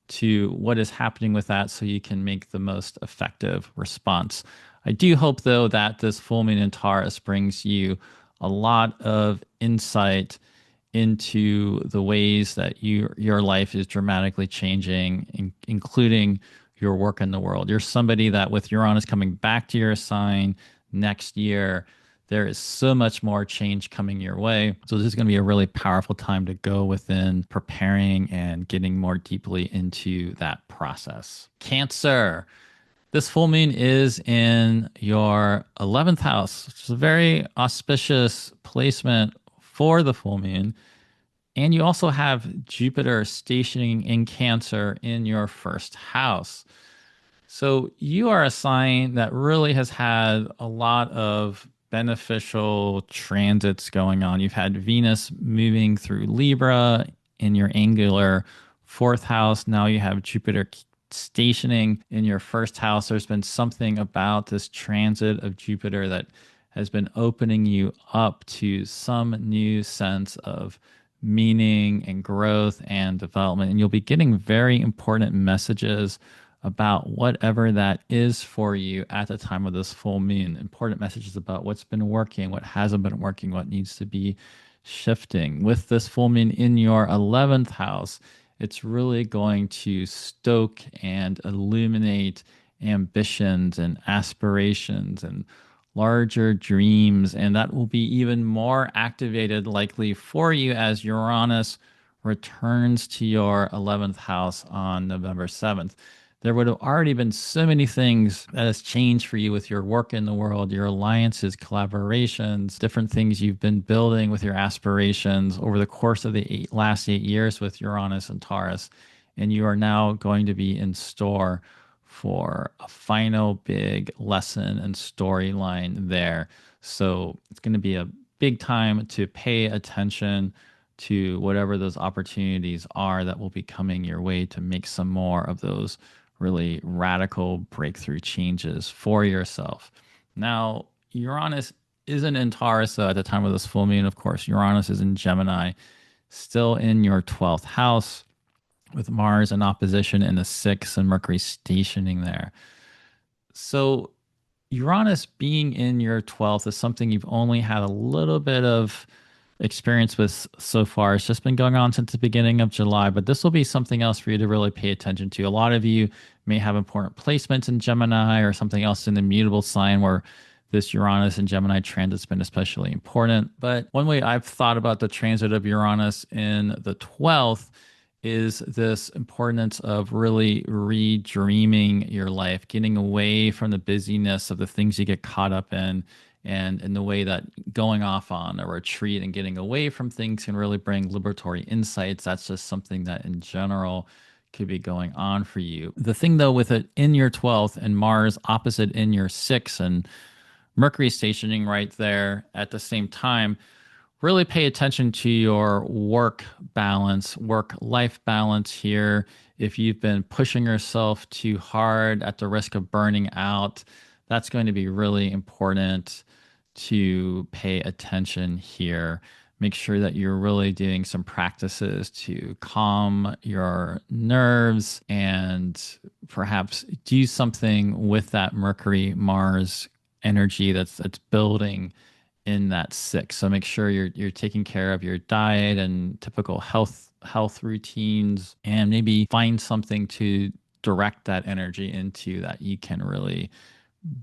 to what is happening with that so you can make the most effective response. I do hope, though, that this full moon in Taurus brings you a lot of insight into the ways that your life is dramatically changing, including your work in the world. You're somebody that, with Uranus coming back to your sign next year, there is so much more change coming your way. So this is going to be a really powerful time to go within preparing and getting more deeply into that process. Cancer. This full moon is in your 11th house, which is a very auspicious placement for the full moon. And you also have Jupiter stationing in Cancer in your first house. So you are a sign that really has had a lot of beneficial transits going on. You've had Venus moving through Libra in your angular fourth house. Now you have Jupiter stationing in your first house. There's been something about this transit of Jupiter that has been opening you up to some new sense of meaning and growth and development. And you'll be getting very important messages about whatever that is for you at the time of this full moon. Important messages about what's been working, what hasn't been working, what needs to be shifting. With this full moon in your 11th house, it's really going to stoke and illuminate ambitions and aspirations and larger dreams. And that will be even more activated likely for you as Uranus returns to your 11th house on November 7th. There would have already been so many things that has changed for you with your work in the world, your alliances, collaborations, different things you've been building with your aspirations over the course of the last 8 years with Uranus and Taurus. And you are now going to be in store for a final big lesson and storyline there. So it's going to be a big time to pay attention to whatever those opportunities are that will be coming your way to make some more of those really radical breakthrough changes for yourself. Now, Uranus isn't in Taurus at the time of this full moon. Of course, Uranus is in Gemini, still in your 12th house, with Mars in opposition in the 6th and Mercury stationing there. So Uranus being in your 12th is something you've only had a little bit of experience with so far. It's just been going on since the beginning of July, but this will be something else for you to really pay attention to. A lot of you may have important placements in Gemini or something else in the mutable sign where this Uranus and Gemini transit's been especially important. But one way I've thought about the transit of Uranus in the 12th is this importance of really redreaming your life, getting away from the busyness of the things you get caught up in, and in the way that going off on a retreat and getting away from things can really bring liberatory insights. That's just something that in general could be going on for you. The thing though, with it in your 12th and Mars opposite in your 6th and Mercury stationing right there at the same time, really pay attention to your work balance, work-life balance here. If you've been pushing yourself too hard at the risk of burning out, that's going to be really important to pay attention here. Make sure that you're really doing some practices to calm your nerves and perhaps do something with that Mercury Mars energy that's building in that 6. So make sure you're taking care of your diet and typical health routines, and maybe find something to direct that energy into that you can really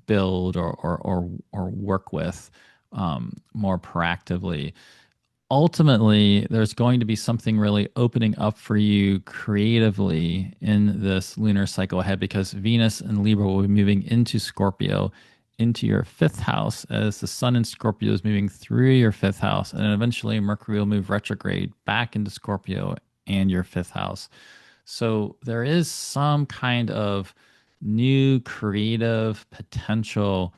build or work with more proactively. ultimately, there's going to be something really opening up for you creatively in this lunar cycle ahead because Venus and Libra will be moving into Scorpio, into your fifth house, as the sun in Scorpio is moving through your fifth house. And then eventually, Mercury will move retrograde back into Scorpio and your fifth house. So there is some kind of new creative potential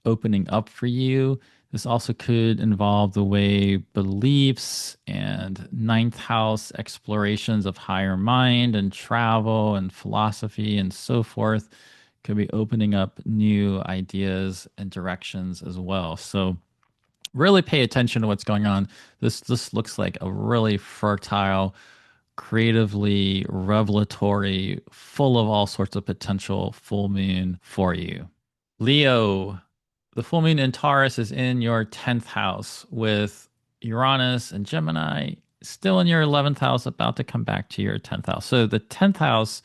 opening up for you. This also could involve the way beliefs and ninth house explorations of higher mind and travel and philosophy and so forth could be opening up new ideas and directions as well. So really pay attention to what's going on. This looks like a really fertile, creatively revelatory, full of all sorts of potential full moon for you. Leo, the full moon in Taurus is in your 10th house with Uranus and Gemini still in your 11th house, about to come back to your 10th house. So the 10th house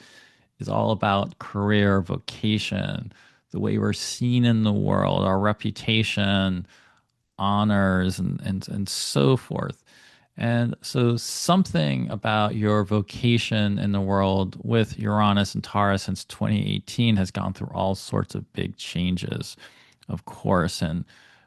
is all about career, vocation, the way we're seen in the world, our reputation, honors, and so forth. And so, something about your vocation in the world with Uranus and Taurus since 2018 has gone through all sorts of big changes, of course. And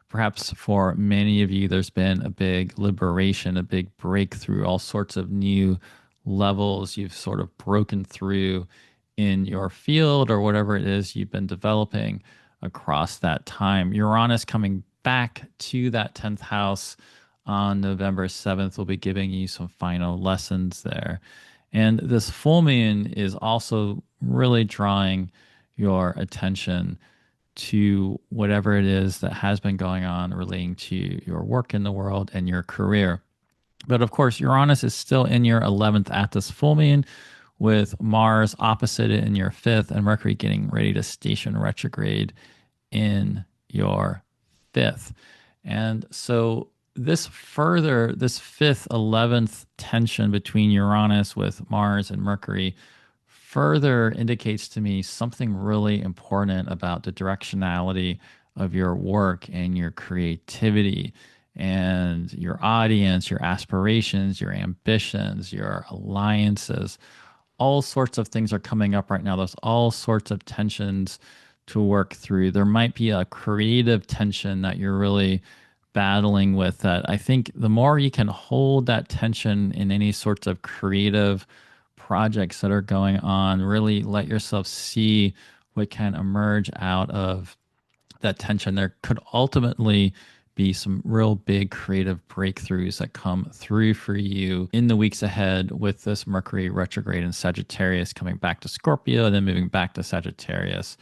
perhaps for many of you, there's been a big liberation, a big breakthrough, all sorts of new levels you've sort of broken through in your field or whatever it is you've been developing across that time. Uranus coming back to that 10th house on November 7th will be giving you some final lessons there. And this full moon is also really drawing your attention to whatever it is that has been going on relating to your work in the world and your career. But of course, Uranus is still in your 11th at this full moon, with Mars opposite it in your fifth and Mercury getting ready to station retrograde in your fifth. And so this fifth, 11th tension between Uranus with Mars and Mercury further indicates to me something really important about the directionality of your work and your creativity and your audience, your aspirations, your ambitions, your alliances. All sorts of things are coming up right now. There's all sorts of tensions to work through. There might be a creative tension that you're really battling with that I think the more you can hold that tension in any sorts of creative projects that are going on, really let yourself see what can emerge out of that tension. There could ultimately be some real big creative breakthroughs that come through for you in the weeks ahead with this Mercury retrograde in Sagittarius coming back to Scorpio and then moving back to Sagittarius.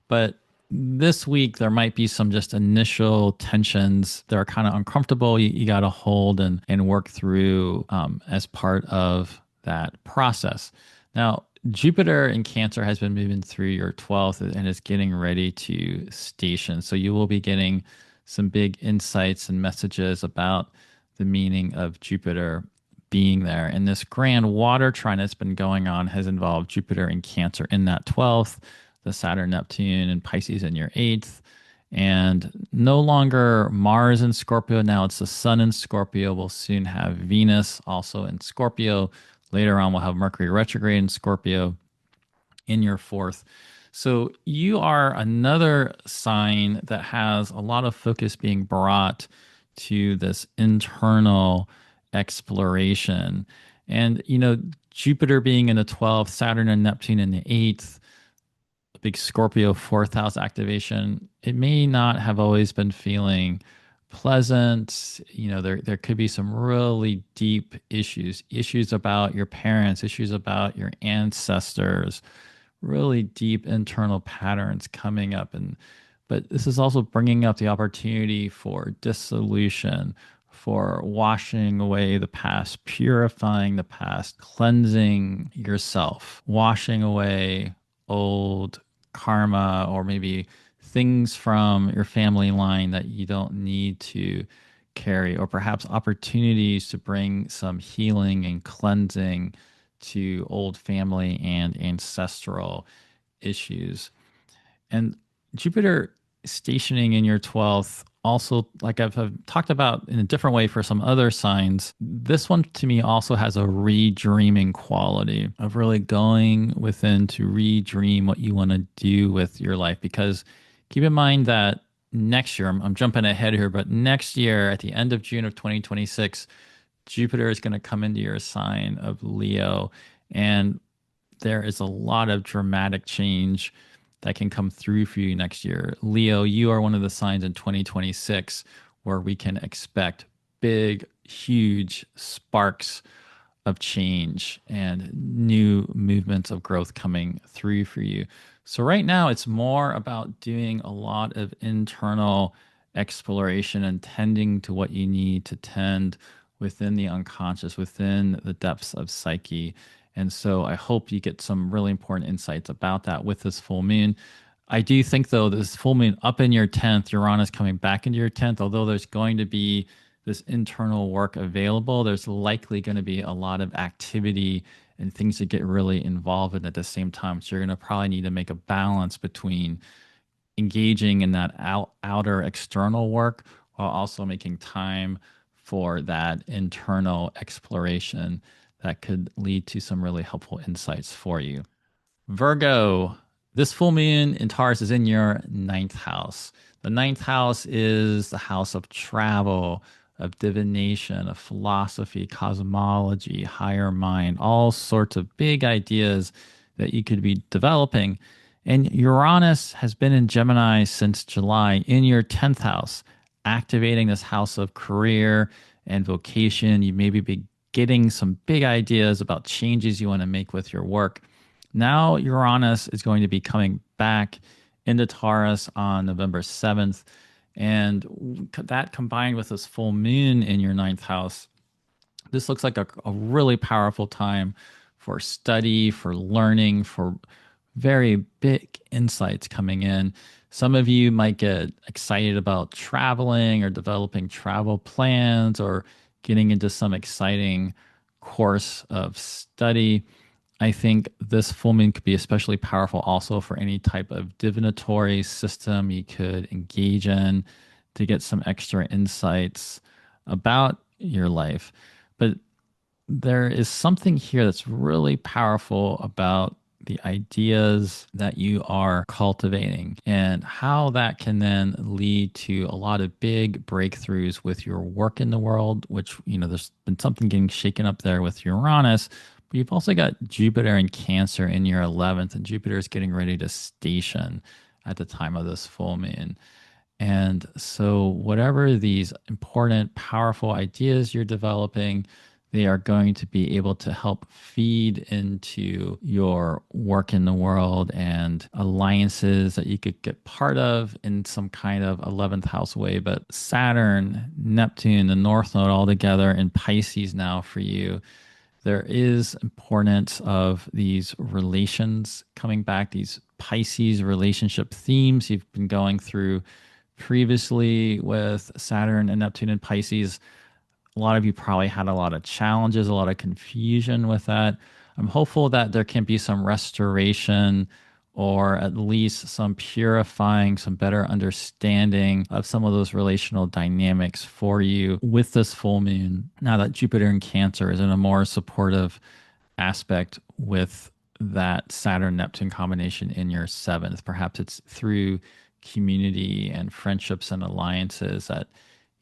But this week, there might be some just initial tensions that are kind of uncomfortable. You got to hold and work through as part of that process. Now, Jupiter in Cancer has been moving through your 12th and is getting ready to station. So you will be getting some big insights and messages about the meaning of Jupiter being there. And this grand water trine that's been going on has involved Jupiter in Cancer in that 12th, the Saturn, Neptune, and Pisces in your 8th. And no longer Mars in Scorpio. Now it's the Sun in Scorpio. We'll soon have Venus also in Scorpio. Later on, we'll have Mercury retrograde in Scorpio in your 4th. So you are another sign that has a lot of focus being brought to this internal exploration. And, Jupiter being in the 12th, Saturn and Neptune in the 8th, big Scorpio 4th house activation, it may not have always been feeling pleasant. There could be some really deep issues about your parents, issues about your ancestors, really deep internal patterns coming up. But this is also bringing up the opportunity for dissolution, for washing away the past, purifying the past, cleansing yourself, washing away old karma or maybe things from your family line that you don't need to carry, or perhaps opportunities to bring some healing and cleansing to old family and ancestral issues. And Jupiter stationing in your 12th also, like I've talked about in a different way for some other signs, this one to me also has a redreaming quality of really going within to redream what you want to do with your life. Because keep in mind that next year, I'm jumping ahead here, but next year at the end of June of 2026, Jupiter is going to come into your sign of Leo. And there is a lot of dramatic change that can come through for you next year. Leo, you are one of the signs in 2026 where we can expect big, huge sparks of change and new movements of growth coming through for you. So, right now, it's more about doing a lot of internal exploration and tending to what you need to tend within the unconscious, within the depths of psyche. And so I hope you get some really important insights about that with this full moon. I do think, though, this full moon up in your 10th, Uranus coming back into your 10th, although there's going to be this internal work available, there's likely going to be a lot of activity and things to get really involved in at the same time. So you're going to probably need to make a balance between engaging in that outer external work while also making time for that internal exploration that could lead to some really helpful insights for you. Virgo, this full moon in Taurus is in your ninth house. The ninth house is the house of travel, of divination, of philosophy, cosmology, higher mind, all sorts of big ideas that you could be developing. And Uranus has been in Gemini since July in your 10th house, activating this house of career and vocation. You maybe be getting some big ideas about changes you want to make with your work. Now, Uranus is going to be coming back into Taurus on November 7th. And that combined with this full moon in your ninth house, this looks like a really powerful time for study, for learning, for very big insights coming in. Some of you might get excited about traveling or developing travel plans or getting into some exciting course of study. I think this full moon could be especially powerful also for any type of divinatory system you could engage in to get some extra insights about your life. But there is something here that's really powerful about the ideas that you are cultivating and how that can then lead to a lot of big breakthroughs with your work in the world, which, there's been something getting shaken up there with Uranus, but you've also got Jupiter in Cancer in your 11th, and Jupiter is getting ready to station at the time of this full moon. And so whatever these important, powerful ideas you're developing, they are going to be able to help feed into your work in the world and alliances that you could get part of in some kind of 11th house way. But Saturn, Neptune, the North Node all together in Pisces now for you. There is importance of these relations coming back, these Pisces relationship themes you've been going through previously with Saturn and Neptune and Pisces. A lot of you probably had a lot of challenges, a lot of confusion with that. I'm hopeful that there can be some restoration or at least some purifying, some better understanding of some of those relational dynamics for you with this full moon. Now that Jupiter in Cancer is in a more supportive aspect with that Saturn-Neptune combination in your 7th. Perhaps it's through community and friendships and alliances that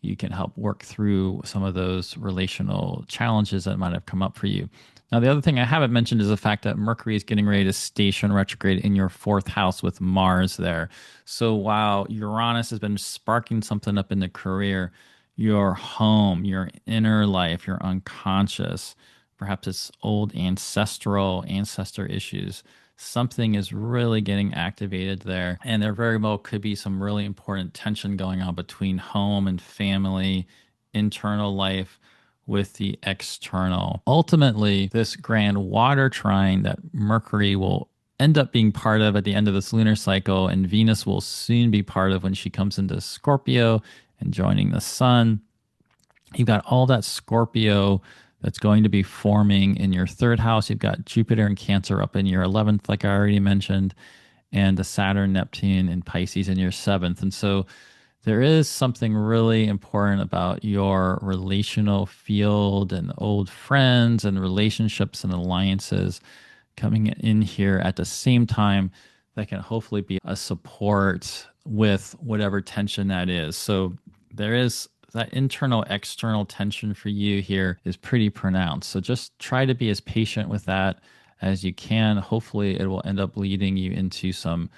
you can help work through some of those relational challenges that might have come up for you. Now, the other thing I haven't mentioned is the fact that Mercury is getting ready to station retrograde in your 4th house with Mars there. So while Uranus has been sparking something up in the career, your home, your inner life, your unconscious, perhaps it's old ancestor issues, something is really getting activated there. And there very well could be some really important tension going on between home and family, internal life with the external. Ultimately, this grand water trine that Mercury will end up being part of at the end of this lunar cycle, and Venus will soon be part of when she comes into Scorpio and joining the sun. You've got all that Scorpio that's going to be forming in your 3rd house. You've got Jupiter and Cancer up in your 11th, like I already mentioned, and the Saturn, Neptune, and Pisces in your 7th. And so there is something really important about your relational field and old friends and relationships and alliances coming in here at the same time that can hopefully be a support with whatever tension that is. So there is that internal external tension for you here is pretty pronounced. So just try to be as patient with that as you can. Hopefully, it will end up leading you into some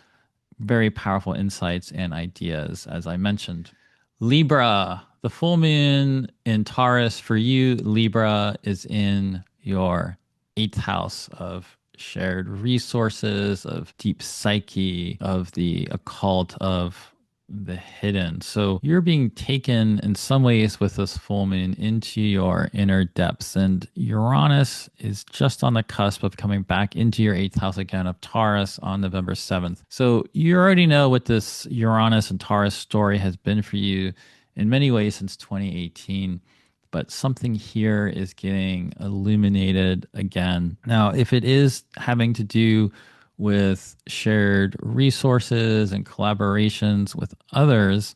very powerful insights and ideas, as I mentioned. Libra, the full moon in Taurus for you, Libra, is in your eighth house of shared resources, of deep psyche, of the occult, of the hidden. So you're being taken in some ways with this full moon into your inner depths. And Uranus is just on the cusp of coming back into your eighth house again of Taurus on November 7th. So you already know what this Uranus and Taurus story has been for you in many ways since 2018. But something here is getting illuminated again. Now, if it is having to do with shared resources and collaborations with others,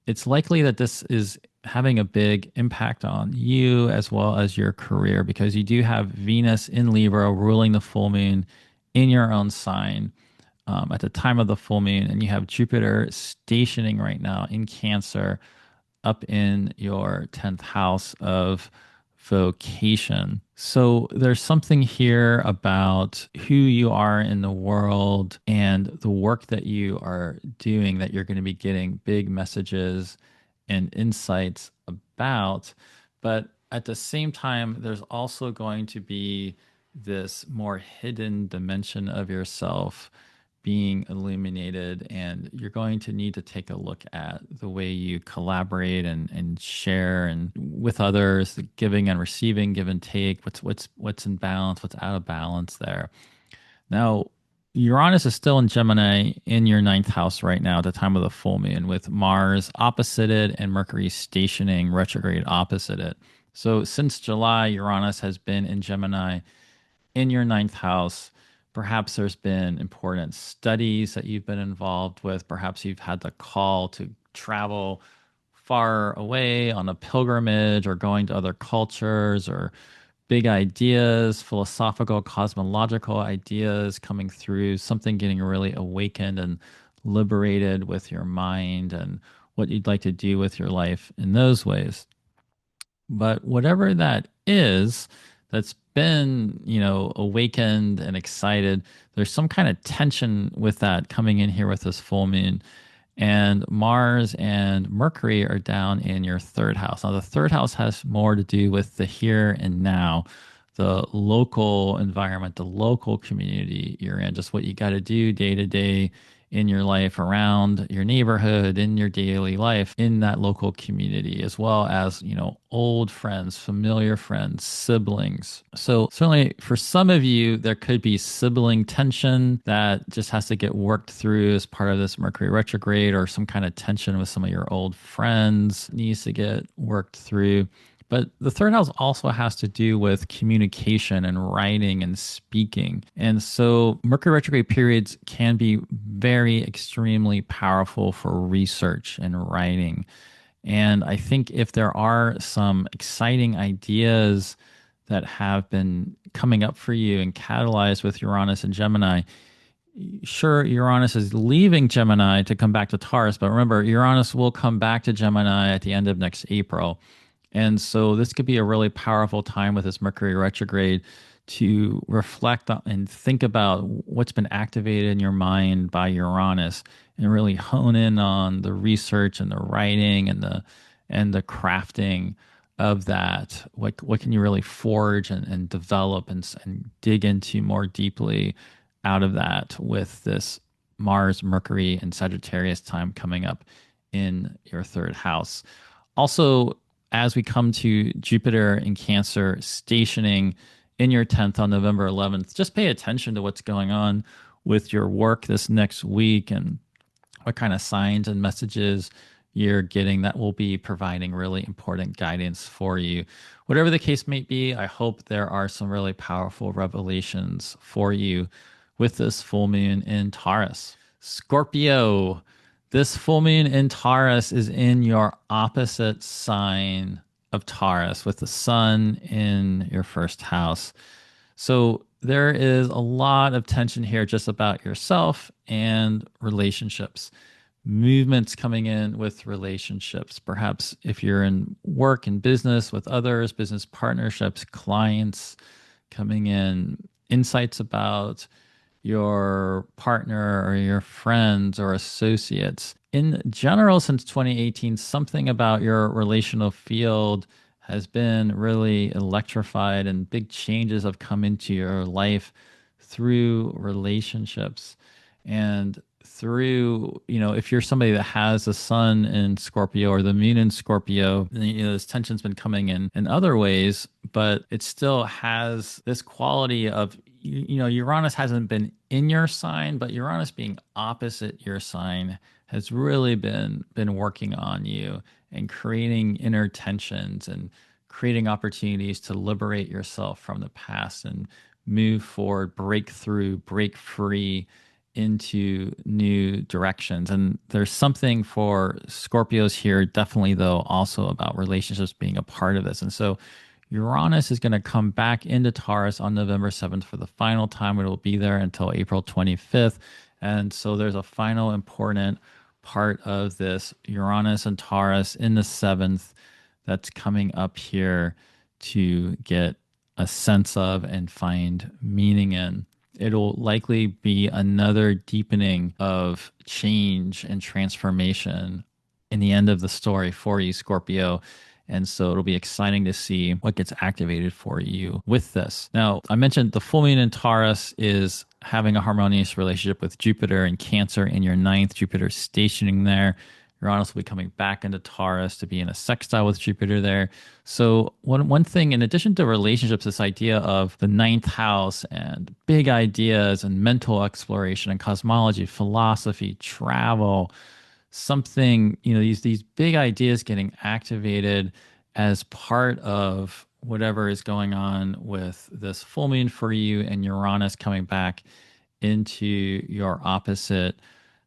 it's likely that this is having a big impact on you as well as your career because you do have Venus in Libra ruling the full moon in your own sign at the time of the full moon, and you have Jupiter stationing right now in Cancer up in your 10th house of vocation. So there's something here about who you are in the world and the work that you are doing that you're going to be getting big messages and insights about. But at the same time, there's also going to be this more hidden dimension of yourself being illuminated, and you're going to need to take a look at the way you collaborate and share and with others, the giving and receiving, give and take, what's in balance, what's out of balance there. Now, Uranus is still in Gemini in your ninth house right now at the time of the full moon, with Mars opposite it and Mercury stationing retrograde opposite it. So since July, Uranus has been in Gemini in your ninth house. Perhaps there's been important studies that you've been involved with. Perhaps you've had the call to travel far away on a pilgrimage or going to other cultures or big ideas, philosophical, cosmological ideas coming through, something getting really awakened and liberated with your mind and what you'd like to do with your life in those ways. But whatever that is, that's been, awakened and excited, there's some kind of tension with that coming in here with this full moon. And Mars and Mercury are down in your third house. Now, the third house has more to do with the here and now, the local environment, the local community you're in, just what you got to do day to day in your life, around your neighborhood, in your daily life, in that local community, as well as, old friends, familiar friends, siblings. So certainly for some of you, there could be sibling tension that just has to get worked through as part of this Mercury retrograde, or some kind of tension with some of your old friends needs to get worked through. But the third house also has to do with communication and writing and speaking. And so Mercury retrograde periods can be very extremely powerful for research and writing. And I think if there are some exciting ideas that have been coming up for you and catalyzed with Uranus and Gemini, sure, Uranus is leaving Gemini to come back to Taurus, but remember, Uranus will come back to Gemini at the end of next April. And so this could be a really powerful time with this Mercury retrograde to reflect on and think about what's been activated in your mind by Uranus, and really hone in on the research and the writing and the crafting of that. What can you really forge and develop and dig into more deeply out of that with this Mars, Mercury, and Sagittarius time coming up in your third house. Also, as we come to Jupiter in Cancer stationing in your 10th on November 11th, just pay attention to what's going on with your work this next week and what kind of signs and messages you're getting that will be providing really important guidance for you. Whatever the case may be, I hope there are some really powerful revelations for you with this full moon in Taurus. Scorpio, This full moon in Taurus is in your opposite sign of Taurus with the sun in your first house. So there is a lot of tension here just about yourself and relationships. Movements coming in with relationships. Perhaps if you're in work and business with others, business partnerships, clients coming in, insights about your partner or your friends or associates. In general, since 2018, something about your relational field has been really electrified, and big changes have come into your life through relationships. And through, if you're somebody that has the sun in Scorpio or the moon in Scorpio, then, this tension's been coming in other ways, but it still has this quality of, Uranus hasn't been in your sign, but Uranus being opposite your sign has really been working on you and creating inner tensions and creating opportunities to liberate yourself from the past and move forward, break through, break free into new directions. And there's something for Scorpios here, definitely, though, also about relationships being a part of this. And so Uranus is going to come back into Taurus on November 7th for the final time. It will be there until April 25th. And so there's a final important part of this Uranus and Taurus in the 7th that's coming up here to get a sense of and find meaning in. It'll likely be another deepening of change and transformation in the end of the story for you, Scorpio. And so it'll be exciting to see what gets activated for you with this. Now, I mentioned the full moon in Taurus is having a harmonious relationship with Jupiter and Cancer in your ninth. Jupiter stationing there. Uranus will be coming back into Taurus to be in a sextile with Jupiter there. So one thing, in addition to relationships, this idea of the ninth house and big ideas and mental exploration and cosmology, philosophy, travel, something, these big ideas getting activated as part of whatever is going on with this full moon for you and Uranus coming back into your opposite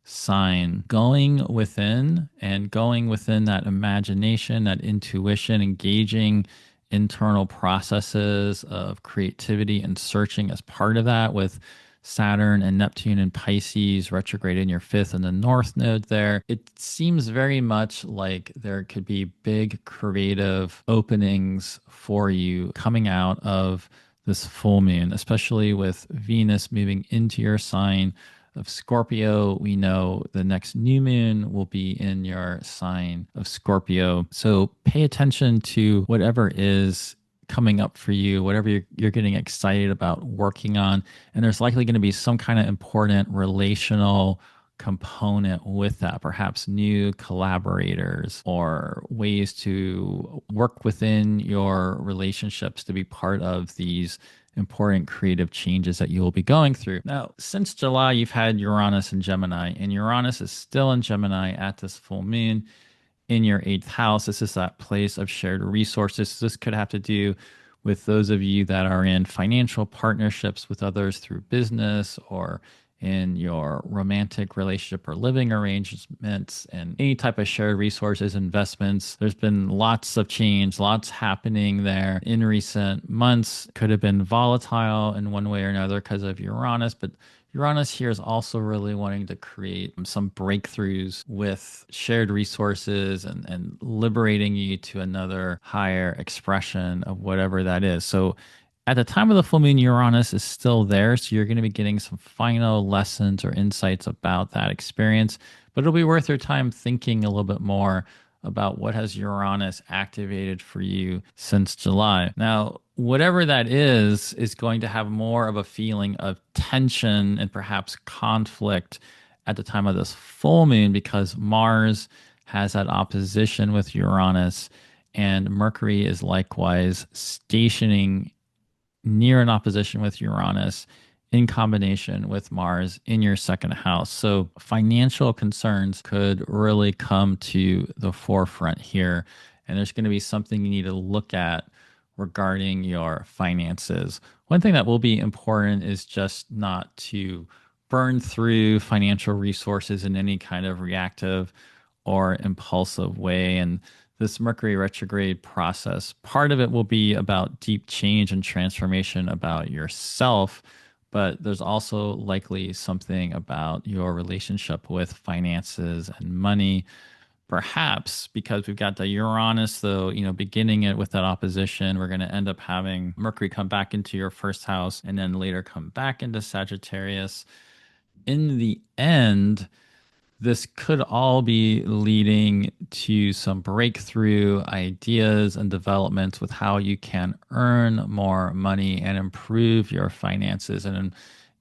sign, going within and going within that imagination, that intuition, engaging internal processes of creativity and searching as part of that, with Saturn and Neptune and Pisces retrograde in your fifth and the North Node there. It seems very much like there could be big creative openings for you coming out of this full moon, especially with Venus moving into your sign of Scorpio. We know the next new moon will be in your sign of Scorpio. So pay attention to whatever is coming up for you, whatever you're getting excited about working on. And there's likely going to be some kind of important relational component with that, perhaps new collaborators or ways to work within your relationships to be part of these important creative changes that you will be going through. Now, since July, you've had Uranus in Gemini, and Uranus is still in Gemini at this full moon in your eighth house. This is that place of shared resources. This could have to do with those of you that are in financial partnerships with others through business, or in your romantic relationship or living arrangements, and any type of shared resources, investments. There's been lots of change, lots happening there in recent months. Could have been volatile in one way or another because of Uranus, but Uranus here is also really wanting to create some breakthroughs with shared resources and liberating you to another higher expression of whatever that is. So at the time of the full moon, Uranus is still there. So you're going to be getting some final lessons or insights about that experience. But it'll be worth your time thinking a little bit more about what has Uranus activated for you since July. Now, whatever that is going to have more of a feeling of tension and perhaps conflict at the time of this full moon, because Mars has that opposition with Uranus, and Mercury is likewise stationing near an opposition with Uranus in combination with Mars in your second house. So financial concerns could really come to the forefront here. And there's going to be something you need to look at regarding your finances. One thing that will be important is just not to burn through financial resources in any kind of reactive or impulsive way. And this Mercury retrograde process, part of it will be about deep change and transformation about yourself, but there's also likely something about your relationship with finances and money. Perhaps because we've got the Uranus, though, beginning it with that opposition, we're going to end up having Mercury come back into your first house and then later come back into Sagittarius. In the end, this could all be leading to some breakthrough ideas and developments with how you can earn more money and improve your finances and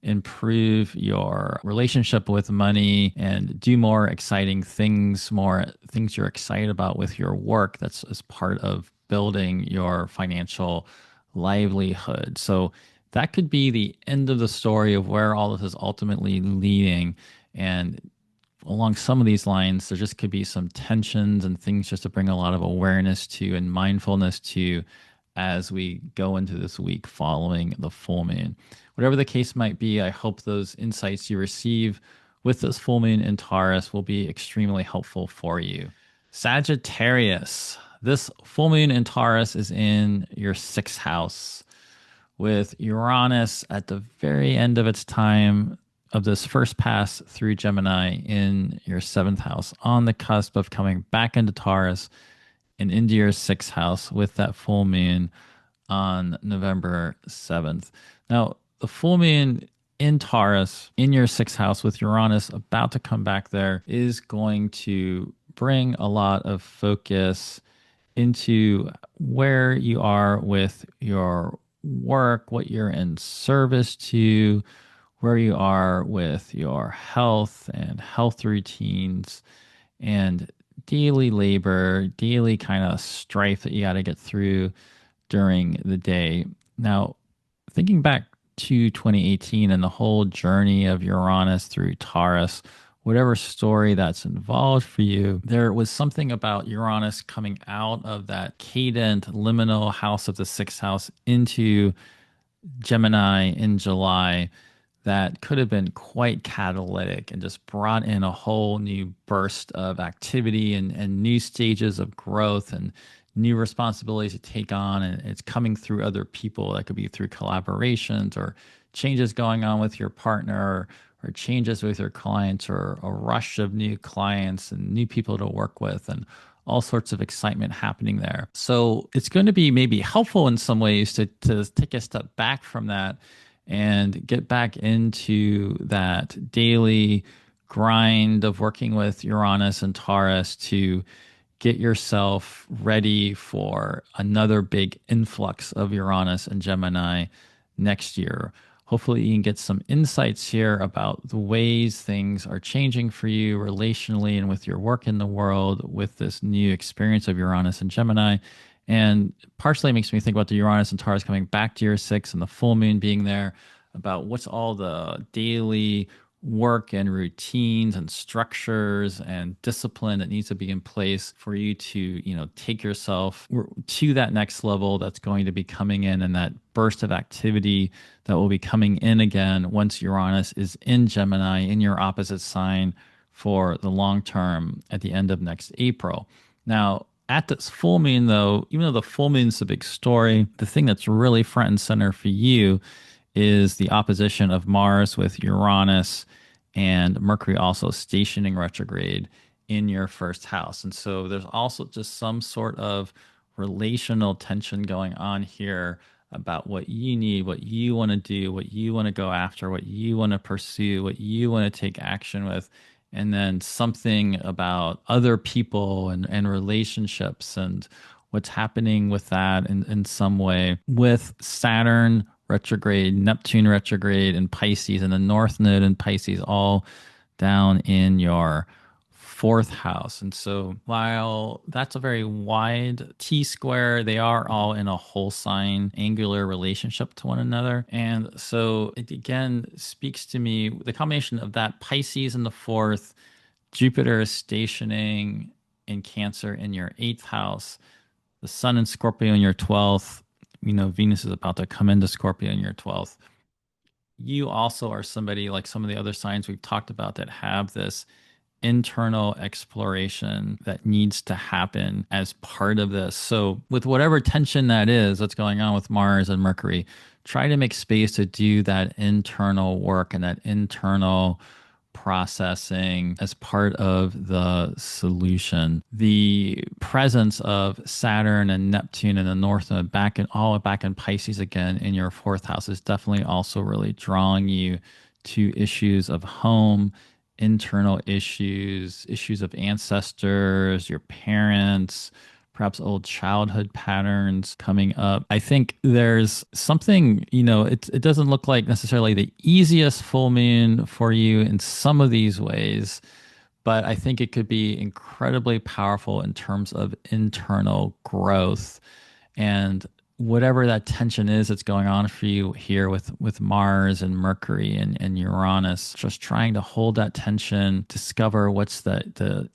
improve your relationship with money and do more exciting things, more things you're excited about with your work. That's as part of building your financial livelihood. So that could be the end of the story of where all this is ultimately leading. And along some of these lines, there just could be some tensions and things just to bring a lot of awareness to and mindfulness to as we go into this week following the full moon. Whatever the case might be, I hope those insights you receive with this full moon in Taurus will be extremely helpful for you. Sagittarius, this full moon in Taurus is in your sixth house with Uranus at the very end of its time of this first pass through Gemini in your seventh house, on the cusp of coming back into Taurus and into your sixth house with that full moon on November 7th. Now, the full moon in Taurus in your sixth house with Uranus about to come back there is going to bring a lot of focus into where you are with your work, what you're in service to, where you are with your health and health routines and daily labor, daily kind of strife that you got to get through during the day. Now, thinking back to 2018 and the whole journey of Uranus through Taurus, whatever story that's involved for you, there was something about Uranus coming out of that cadent liminal house of the sixth house into Gemini in July that could have been quite catalytic and just brought in a whole new burst of activity and new stages of growth and new responsibilities to take on. And it's coming through other people. That could be through collaborations or changes going on with your partner or changes with your clients or a rush of new clients and new people to work with and all sorts of excitement happening there. So it's going to be maybe helpful in some ways to take a step back from that and get back into that daily grind of working with Uranus and Taurus to get yourself ready for another big influx of Uranus and Gemini next year. Hopefully, you can get some insights here about the ways things are changing for you relationally and with your work in the world with this new experience of Uranus and Gemini. And partially it makes me think about the Uranus and Taurus coming back to your six and the full moon being there, about what's all the daily work and routines and structures and discipline that needs to be in place for you to, take yourself to that next level that's going to be coming in and that burst of activity that will be coming in again once Uranus is in Gemini in your opposite sign for the long term at the end of next April. Now, at this full moon, though, even though the full moon's a big story, the thing that's really front and center for you is the opposition of Mars with Uranus and Mercury also stationing retrograde in your first house. And so there's also just some sort of relational tension going on here about what you need, what you want to do, what you want to go after, what you want to pursue, what you want to take action with. And then something about other people and relationships and what's happening with that in some way with Saturn retrograde, Neptune retrograde, and Pisces, and the North Node in Pisces, all down in your fourth house. And so while that's a very wide T square, they are all in a whole sign angular relationship to one another. And so it again speaks to me, the combination of that Pisces in the fourth, Jupiter is stationing in Cancer in your eighth house, the Sun in Scorpio in your 12th. Venus is about to come into Scorpio in your 12th. you also are somebody like some of the other signs we've talked about that have this internal exploration that needs to happen as part of this. So, with whatever tension that is that's going on with Mars and Mercury, try to make space to do that internal work and that internal processing as part of the solution. The presence of Saturn and Neptune in the north and back in Pisces again in your fourth house is definitely also really drawing you to issues of home, internal issues, issues of ancestors, your parents, perhaps old childhood patterns coming up. I think there's something, it doesn't look like necessarily the easiest full moon for you in some of these ways, but I think it could be incredibly powerful in terms of internal growth and whatever that tension is that's going on for you here with Mars and Mercury and Uranus, just trying to hold that tension, discover what's the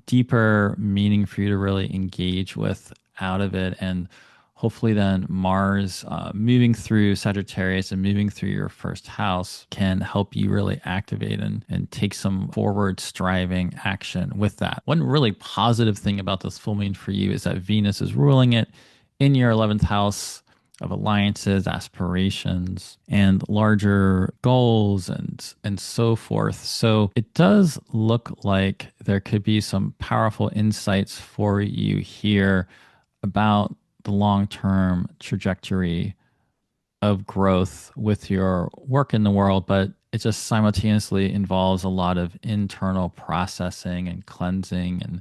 deeper meaning for you to really engage with out of it. And hopefully then Mars moving through Sagittarius and moving through your first house can help you really activate and take some forward striving action with that. One really positive thing about this full moon for you is that Venus is ruling it in your 11th house of alliances, aspirations, and larger goals and so forth. So it does look like there could be some powerful insights for you here about the long-term trajectory of growth with your work in the world, but it just simultaneously involves a lot of internal processing and cleansing and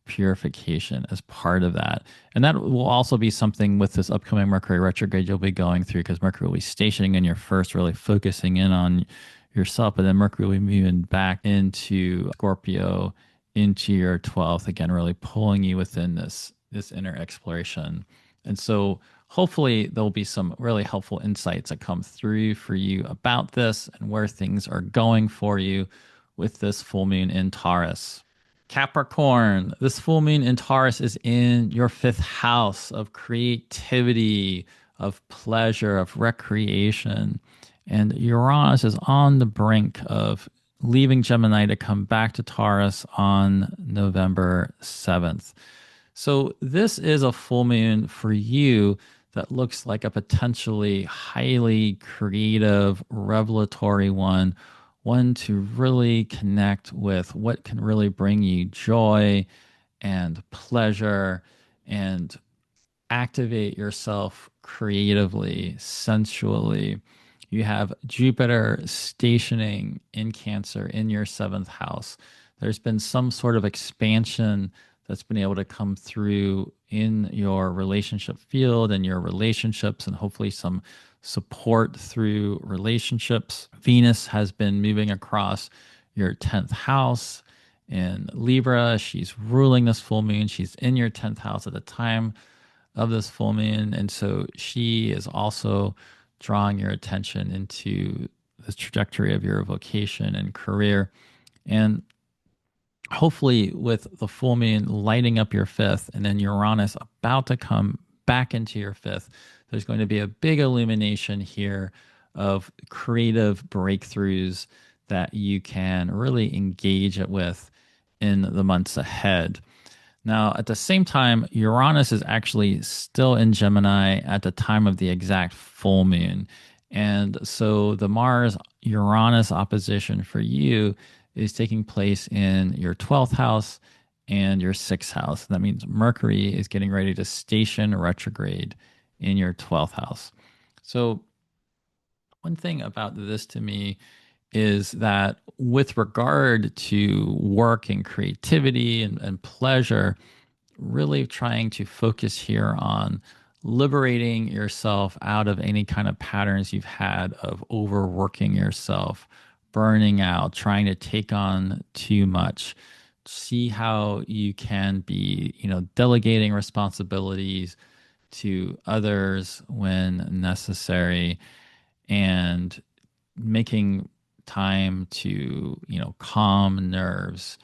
purification as part of that. And that will also be something with this upcoming Mercury retrograde you'll be going through because Mercury will be stationing in your first, really focusing in on yourself. But then Mercury will be moving back into Scorpio, into your 12th, again, really pulling you within this inner exploration. And so hopefully there'll be some really helpful insights that come through for you about this and where things are going for you with this full moon in Taurus. Capricorn, this full moon in Taurus is in your fifth house of creativity, of pleasure, of recreation. And Uranus is on the brink of leaving Gemini to come back to Taurus on November 7th. So, this is a full moon for you that looks like a potentially highly creative, revelatory one to really connect with what can really bring you joy and pleasure and activate yourself creatively, sensually. You have Jupiter stationing in Cancer in your seventh house. There's been some sort of expansion that's been able to come through in your relationship field and your relationships, and hopefully some support through relationships. Venus has been moving across your 10th house in Libra. She's ruling this full moon. She's in your 10th house at the time of this full moon. And so she is also drawing your attention into the trajectory of your vocation and career. And hopefully, with the full moon lighting up your fifth and then Uranus about to come back into your fifth, there's going to be a big illumination here of creative breakthroughs that you can really engage it with in the months ahead. Now, at the same time, Uranus is actually still in Gemini at the time of the exact full moon. And so the Mars Uranus opposition for you is taking place in your 12th house and your 6th house. That means Mercury is getting ready to station retrograde in your 12th house. So, one thing about this to me is that with regard to work and creativity and pleasure, really trying to focus here on liberating yourself out of any kind of patterns you've had of overworking yourself, burning out, trying to take on too much. See how you can be, delegating responsibilities to others when necessary and making time to, calm nerves,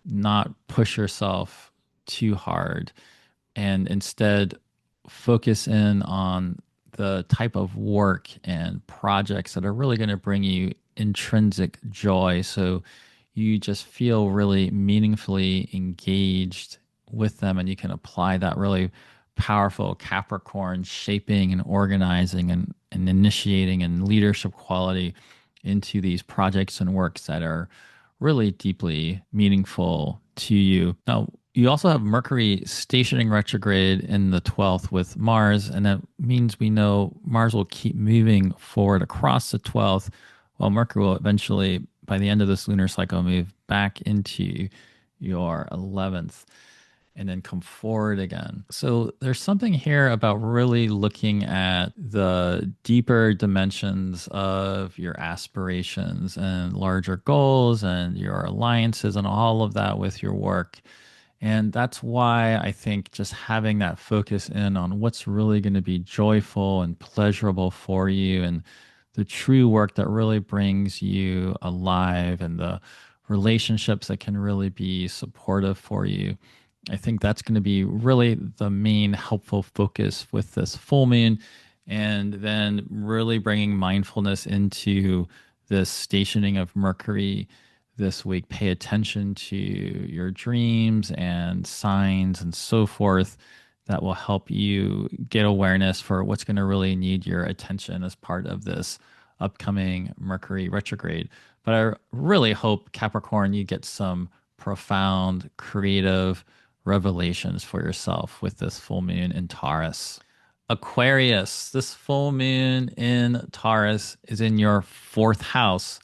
not push yourself too hard, and instead focus in on the type of work and projects that are really going to bring you intrinsic joy. So you just feel really meaningfully engaged with them, and you can apply that really powerful Capricorn shaping and organizing and initiating and leadership quality into these projects and works that are really deeply meaningful to you. Now, you also have Mercury stationing retrograde in the 12th with Mars, and that means we know Mars will keep moving forward across the 12th, while Mercury will eventually, by the end of this lunar cycle, move back into your 11th and then come forward again. So there's something here about really looking at the deeper dimensions of your aspirations and larger goals and your alliances and all of that with your work. And that's why I think just having that focus in on what's really going to be joyful and pleasurable for you, and the true work that really brings you alive, and the relationships that can really be supportive for you. I think that's going to be really the main helpful focus with this full moon. And then really bringing mindfulness into this stationing of Mercury this week. Pay attention to your dreams and signs and so forth that will help you get awareness for what's going to really need your attention as part of this upcoming Mercury retrograde. But I really hope, Capricorn, you get some profound creative revelations for yourself with this full moon in Taurus. Aquarius, this full moon in Taurus is in your fourth house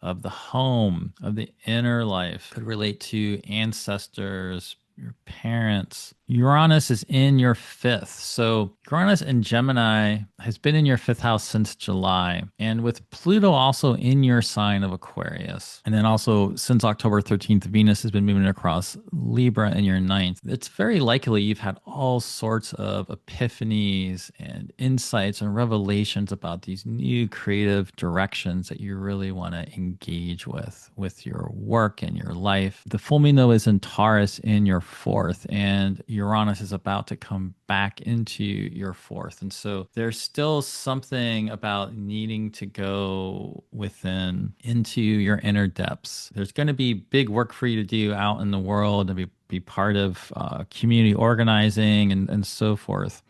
of the home, of the inner life. Could relate to ancestors, your parents. Uranus is in your fifth. So Uranus in Gemini has been in your fifth house since July. And with Pluto also in your sign of Aquarius. And then also since October 13th, Venus has been moving across Libra in your ninth. It's very likely you've had all sorts of epiphanies and insights and revelations about these new creative directions that you really want to engage with your work and your life. The full moon, though, is in Taurus in your fourth, and Uranus is about to come back into your fourth. And so there's still something about needing to go within into your inner depths. There's going to be big work for you to do out in the world and be part of community organizing and so forth.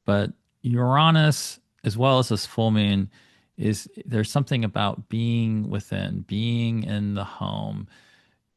But Uranus, as well as this full moon, there's something about being within, being in the home,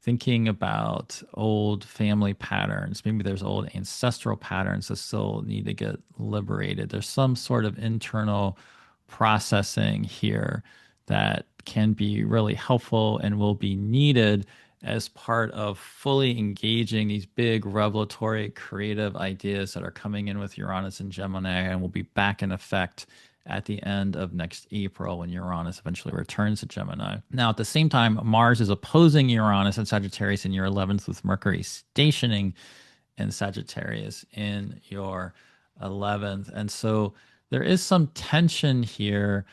thinking about old family patterns. Maybe there's old ancestral patterns that still need to get liberated. There's some sort of internal processing here that can be really helpful and will be needed as part of fully engaging these big revelatory creative ideas that are coming in with Uranus and Gemini and will be back in effect at the end of next April when Uranus eventually returns to Gemini. Now, at the same time, Mars is opposing Uranus and Sagittarius in your 11th, with Mercury stationing in Sagittarius in your 11th. And so there is some tension here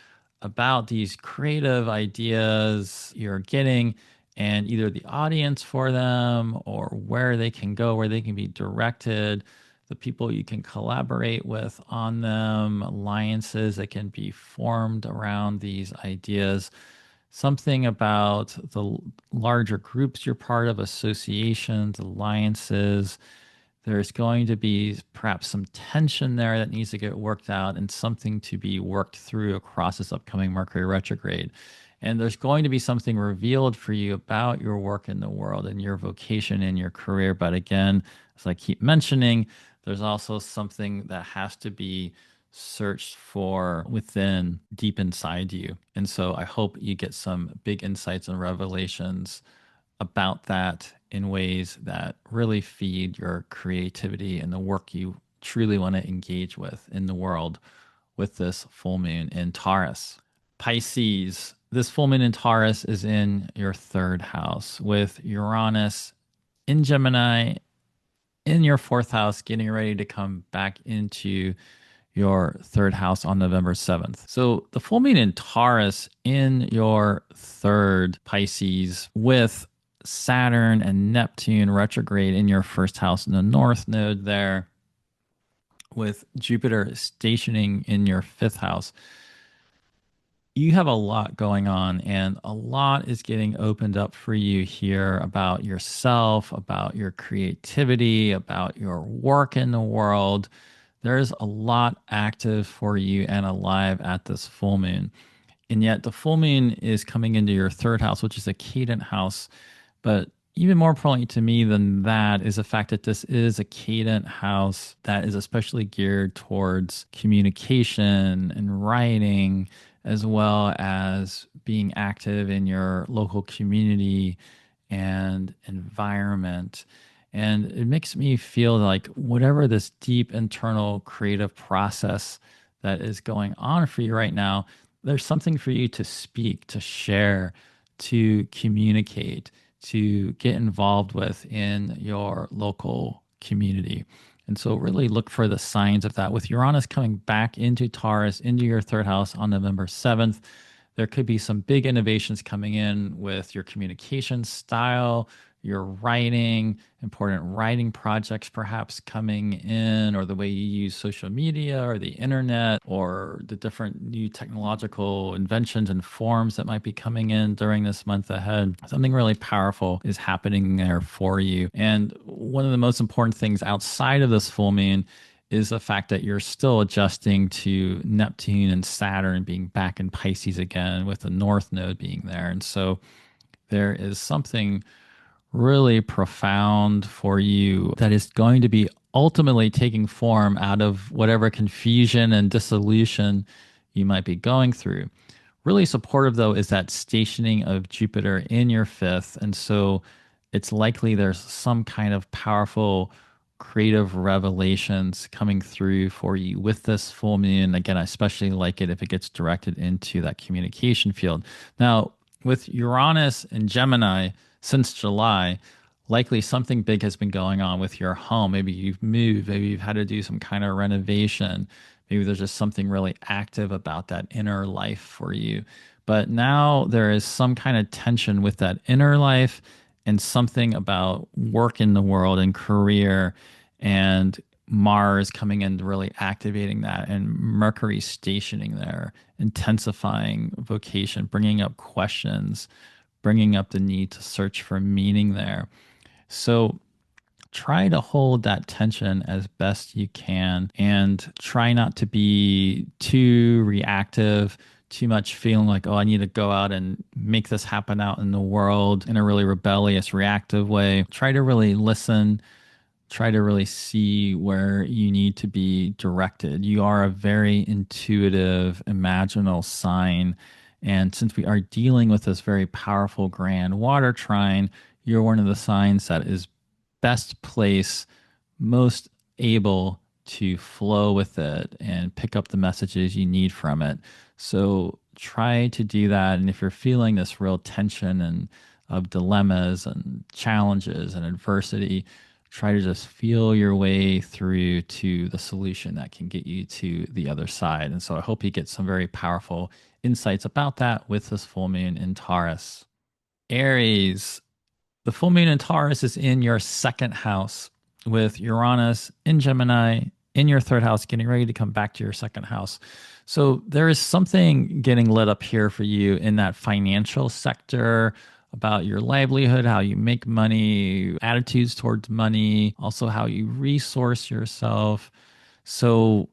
about these creative ideas you're getting and either the audience for them or where they can go, where they can be directed, the people you can collaborate with on them, alliances that can be formed around these ideas. Something about the larger groups you're part of, associations, alliances. There's going to be perhaps some tension there that needs to get worked out and something to be worked through across this upcoming Mercury retrograde. And there's going to be something revealed for you about your work in the world and your vocation in your career. But again, as I keep mentioning, there's also something that has to be searched for within, deep inside you. And so I hope you get some big insights and revelations about that in ways that really feed your creativity and the work you truly want to engage with in the world with this full moon in Taurus. Pisces, this full moon in Taurus is in your third house with Uranus in Gemini in your fourth house, getting ready to come back into your third house on November 7th. So the full moon in Taurus in your third, Pisces, with Saturn and Neptune retrograde in your first house in the north node there, with Jupiter stationing in your fifth house, you have a lot going on, and a lot is getting opened up for you here about yourself, about your creativity, about your work in the world. There's a lot active for you and alive at this full moon. And yet, the full moon is coming into your third house, which is a cadent house. But even more importantly to me than that is the fact that this is a cadent house that is especially geared towards communication and writing, as well as being active in your local community and environment. And it makes me feel like whatever this deep internal creative process that is going on for you right now, there's something for you to speak, to share, to communicate, to get involved with in your local community. And so, really look for the signs of that. With Uranus coming back into Taurus, into your third house on November 7th, there could be some big innovations coming in with your communication style, your writing, important writing projects perhaps coming in, or the way you use social media or the internet, or the different new technological inventions and forms that might be coming in during this month ahead. Something really powerful is happening there for you. And one of the most important things outside of this full moon is the fact that you're still adjusting to Neptune and Saturn being back in Pisces again, with the North Node being there. And so there is something really profound for you that is going to be ultimately taking form out of whatever confusion and dissolution you might be going through. Really supportive, though, is that stationing of Jupiter in your fifth. And so it's likely there's some kind of powerful creative revelations coming through for you with this full moon. Again, I especially like it if it gets directed into that communication field. Now, with Uranus and Gemini since July, likely something big has been going on with your home. Maybe you've moved, maybe you've had to do some kind of renovation. Maybe there's just something really active about that inner life for you. But now there is some kind of tension with that inner life and something about work in the world and career, and Mars coming in, really activating that, and Mercury stationing there, intensifying vocation, bringing up questions, bringing up the need to search for meaning there. So try to hold that tension as best you can, and try not to be too reactive, too much feeling like, oh, I need to go out and make this happen out in the world in a really rebellious, reactive way. Try to really listen, try to really see where you need to be directed. You are a very intuitive, imaginal sign. And since we are dealing with this very powerful grand water trine, you're one of the signs that is best placed, most able to flow with it and pick up the messages you need from it. So try to do that. And if you're feeling this real tension and of dilemmas and challenges and adversity, try to just feel your way through to the solution that can get you to the other side. And so I hope you get some very powerful insights about that with this full moon in Taurus. Aries, the full moon in Taurus is in your second house, with Uranus in Gemini in your third house, getting ready to come back to your second house. So there is something getting lit up here for you in that financial sector, about your livelihood, how you make money, attitudes towards money, also how you resource yourself. So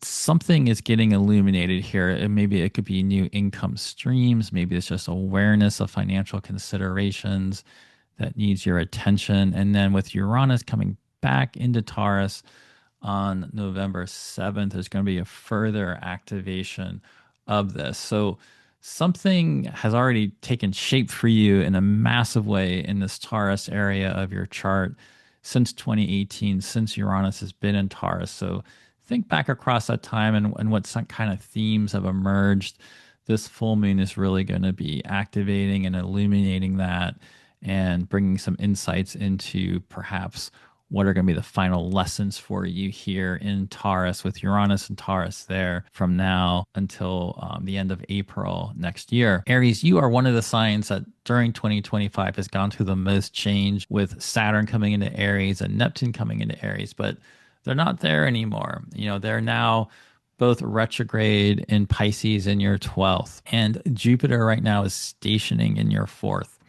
something is getting illuminated here. And maybe it could be new income streams. Maybe it's just awareness of financial considerations that needs your attention. And then with Uranus coming back into Taurus on November 7th, there's going to be a further activation of this. So something has already taken shape for you in a massive way in this Taurus area of your chart since 2018, since Uranus has been in Taurus. So think back across that time and what some kind of themes have emerged. This full moon is really going to be activating and illuminating that, and bringing some insights into perhaps what are going to be the final lessons for you here in Taurus, with Uranus and Taurus there from now until the end of April next year. Aries, you are one of the signs that during 2025 has gone through the most change, with Saturn coming into Aries and Neptune coming into Aries. But They're not there anymore. They're now both retrograde in Pisces in your 12th, and Jupiter right now is stationing in your fourth.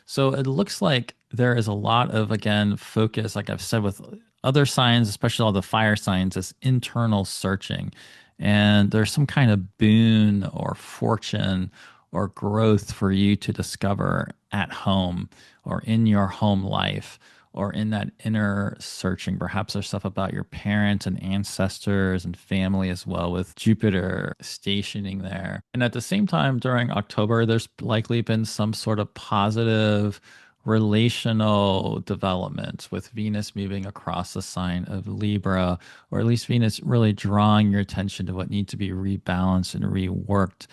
So it looks like there is a lot of, again, focus, like I've said with other signs, especially all the fire signs, this internal searching. And there's some kind of boon or fortune or growth for you to discover at home or in your home life or in that inner searching. Perhaps there's stuff about your parents and ancestors and family as well, with Jupiter stationing there. And at the same time, during October, there's likely been some sort of positive relational development with Venus moving across the sign of Libra, or at least Venus really drawing your attention to what needs to be rebalanced and reworked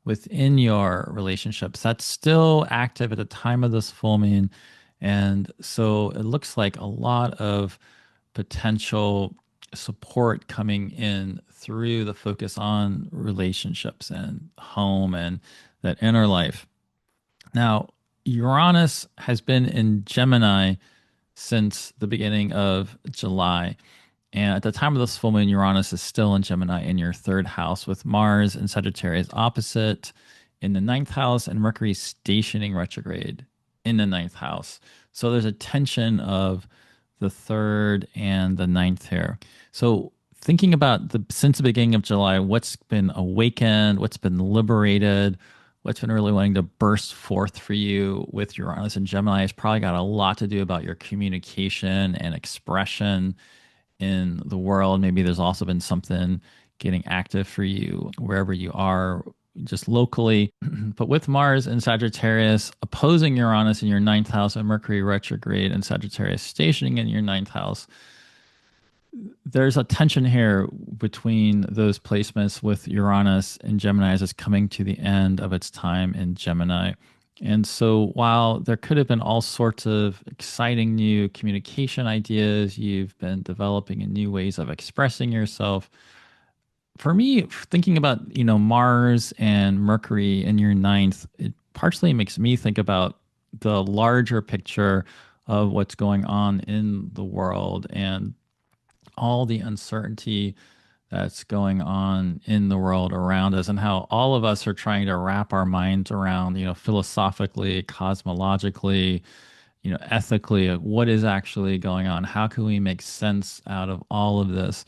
within your relationships. That's still active at the time of this full moon. And so it looks like a lot of potential support coming in through the focus on relationships and home and that inner life. Now, Uranus has been in Gemini since the beginning of July. And at the time of this full moon, Uranus is still in Gemini in your third house, with Mars and Sagittarius opposite in the ninth house and Mercury stationing retrograde in the ninth house. So there's a tension of the third and the ninth here. So thinking about since the beginning of July, what's been awakened, what's been liberated, what's been really wanting to burst forth for you with Uranus and Gemini has probably got a lot to do about your communication and expression in the world. Maybe there's also been something getting active for you wherever you are, just locally. But with Mars and Sagittarius opposing Uranus in your ninth house and Mercury retrograde and Sagittarius stationing in your ninth house, there's a tension here between those placements, with Uranus and Gemini as it's coming to the end of its time in Gemini. And so while there could have been all sorts of exciting new communication ideas, you've been developing in new ways of expressing yourself. For me, thinking about, Mars and Mercury in your ninth, it partially makes me think about the larger picture of what's going on in the world and all the uncertainty that's going on in the world around us, and how all of us are trying to wrap our minds around, philosophically, cosmologically, ethically, what is actually going on? How can we make sense out of all of this?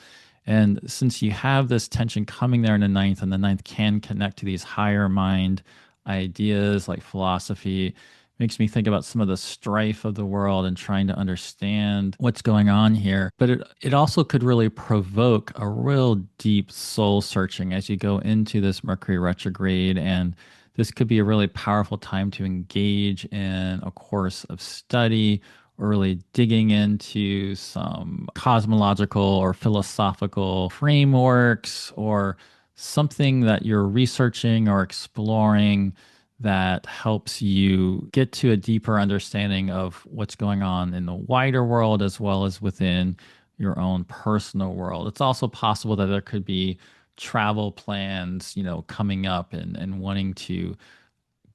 And since you have this tension coming there in the ninth, and the ninth can connect to these higher mind ideas like philosophy, makes me think about some of the strife of the world and trying to understand what's going on here. But it also could really provoke a real deep soul searching as you go into this Mercury retrograde. And this could be a really powerful time to engage in a course of study, or really digging into some cosmological or philosophical frameworks, or something that you're researching or exploring that helps you get to a deeper understanding of what's going on in the wider world as well as within your own personal world. It's also possible that there could be travel plans, coming up, and wanting to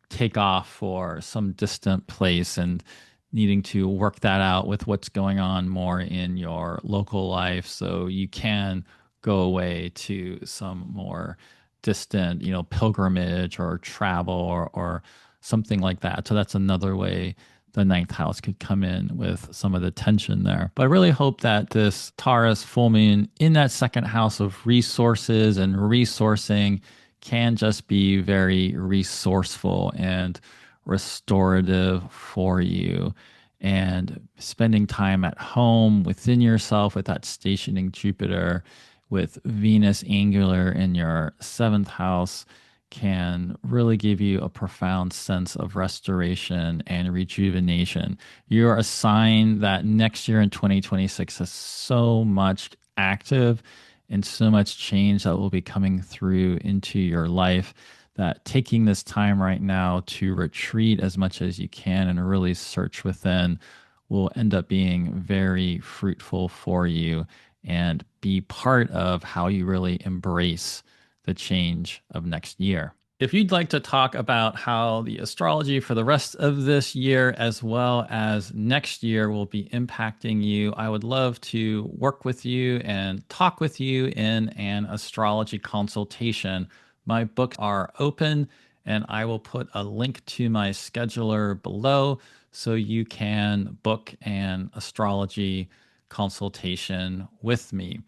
take off for some distant place and needing to work that out with what's going on more in your local life, so you can go away to some more distant, pilgrimage or travel, or something like that. So that's another way the ninth house could come in with some of the tension there. But I really hope that this Taurus full moon in that second house of resources and resourcing can just be very resourceful and restorative for you. And spending time at home within yourself with that stationing Jupiter, with Venus angular in your seventh house, can really give you a profound sense of restoration and rejuvenation. You're a sign that next year in 2026 has so much active and so much change that will be coming through into your life, that taking this time right now to retreat as much as you can and really search within will end up being very fruitful for you and be part of how you really embrace the change of next year. If you'd like to talk about how the astrology for the rest of this year as well as next year will be impacting you, I would love to work with you and talk with you in an astrology consultation. My books are open, and I will put a link to my scheduler below so you can book an astrology consultation with me.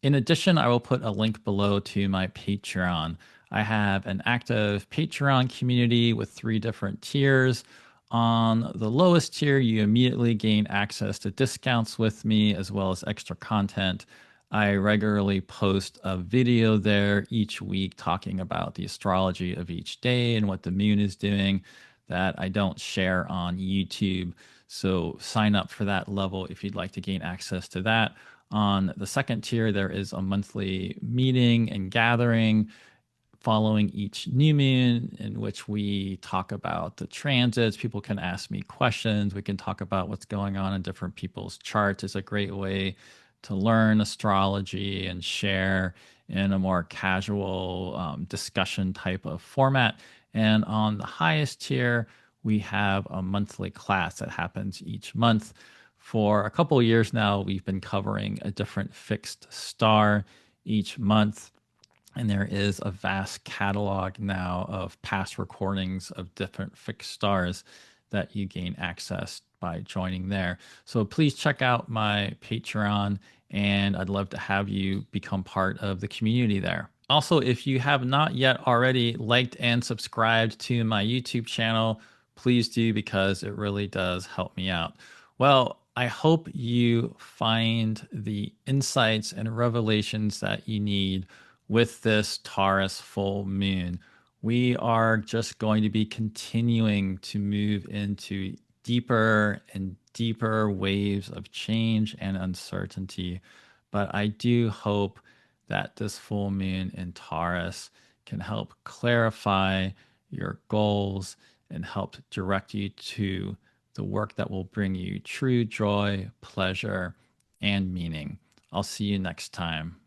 In addition, I will put a link below to my Patreon. I have an active Patreon community with 3 different tiers. On the lowest tier, you immediately gain access to discounts with me as well as extra content. I regularly post a video there each week talking about the astrology of each day and what the moon is doing that I don't share on YouTube. So sign up for that level if you'd like to gain access to that. On the second tier, there is a monthly meeting and gathering following each new moon in which we talk about the transits. People can ask me questions. We can talk about what's going on in different people's charts. It's a great way to learn astrology and share in a more casual discussion type of format. And on the highest tier, we have a monthly class that happens each month. For a couple of years now, we've been covering a different fixed star each month. And there is a vast catalog now of past recordings of different fixed stars that you gain access by joining there. So please check out my Patreon, and I'd love to have you become part of the community there. Also, if you have not yet already liked and subscribed to my YouTube channel, please do because it really does help me out. Well, I hope you find the insights and revelations that you need with this Taurus full moon. We are just going to be continuing to move into deeper and deeper waves of change and uncertainty. But I do hope that this full moon in Taurus can help clarify your goals and help direct you to the work that will bring you true joy, pleasure, and meaning. I'll see you next time.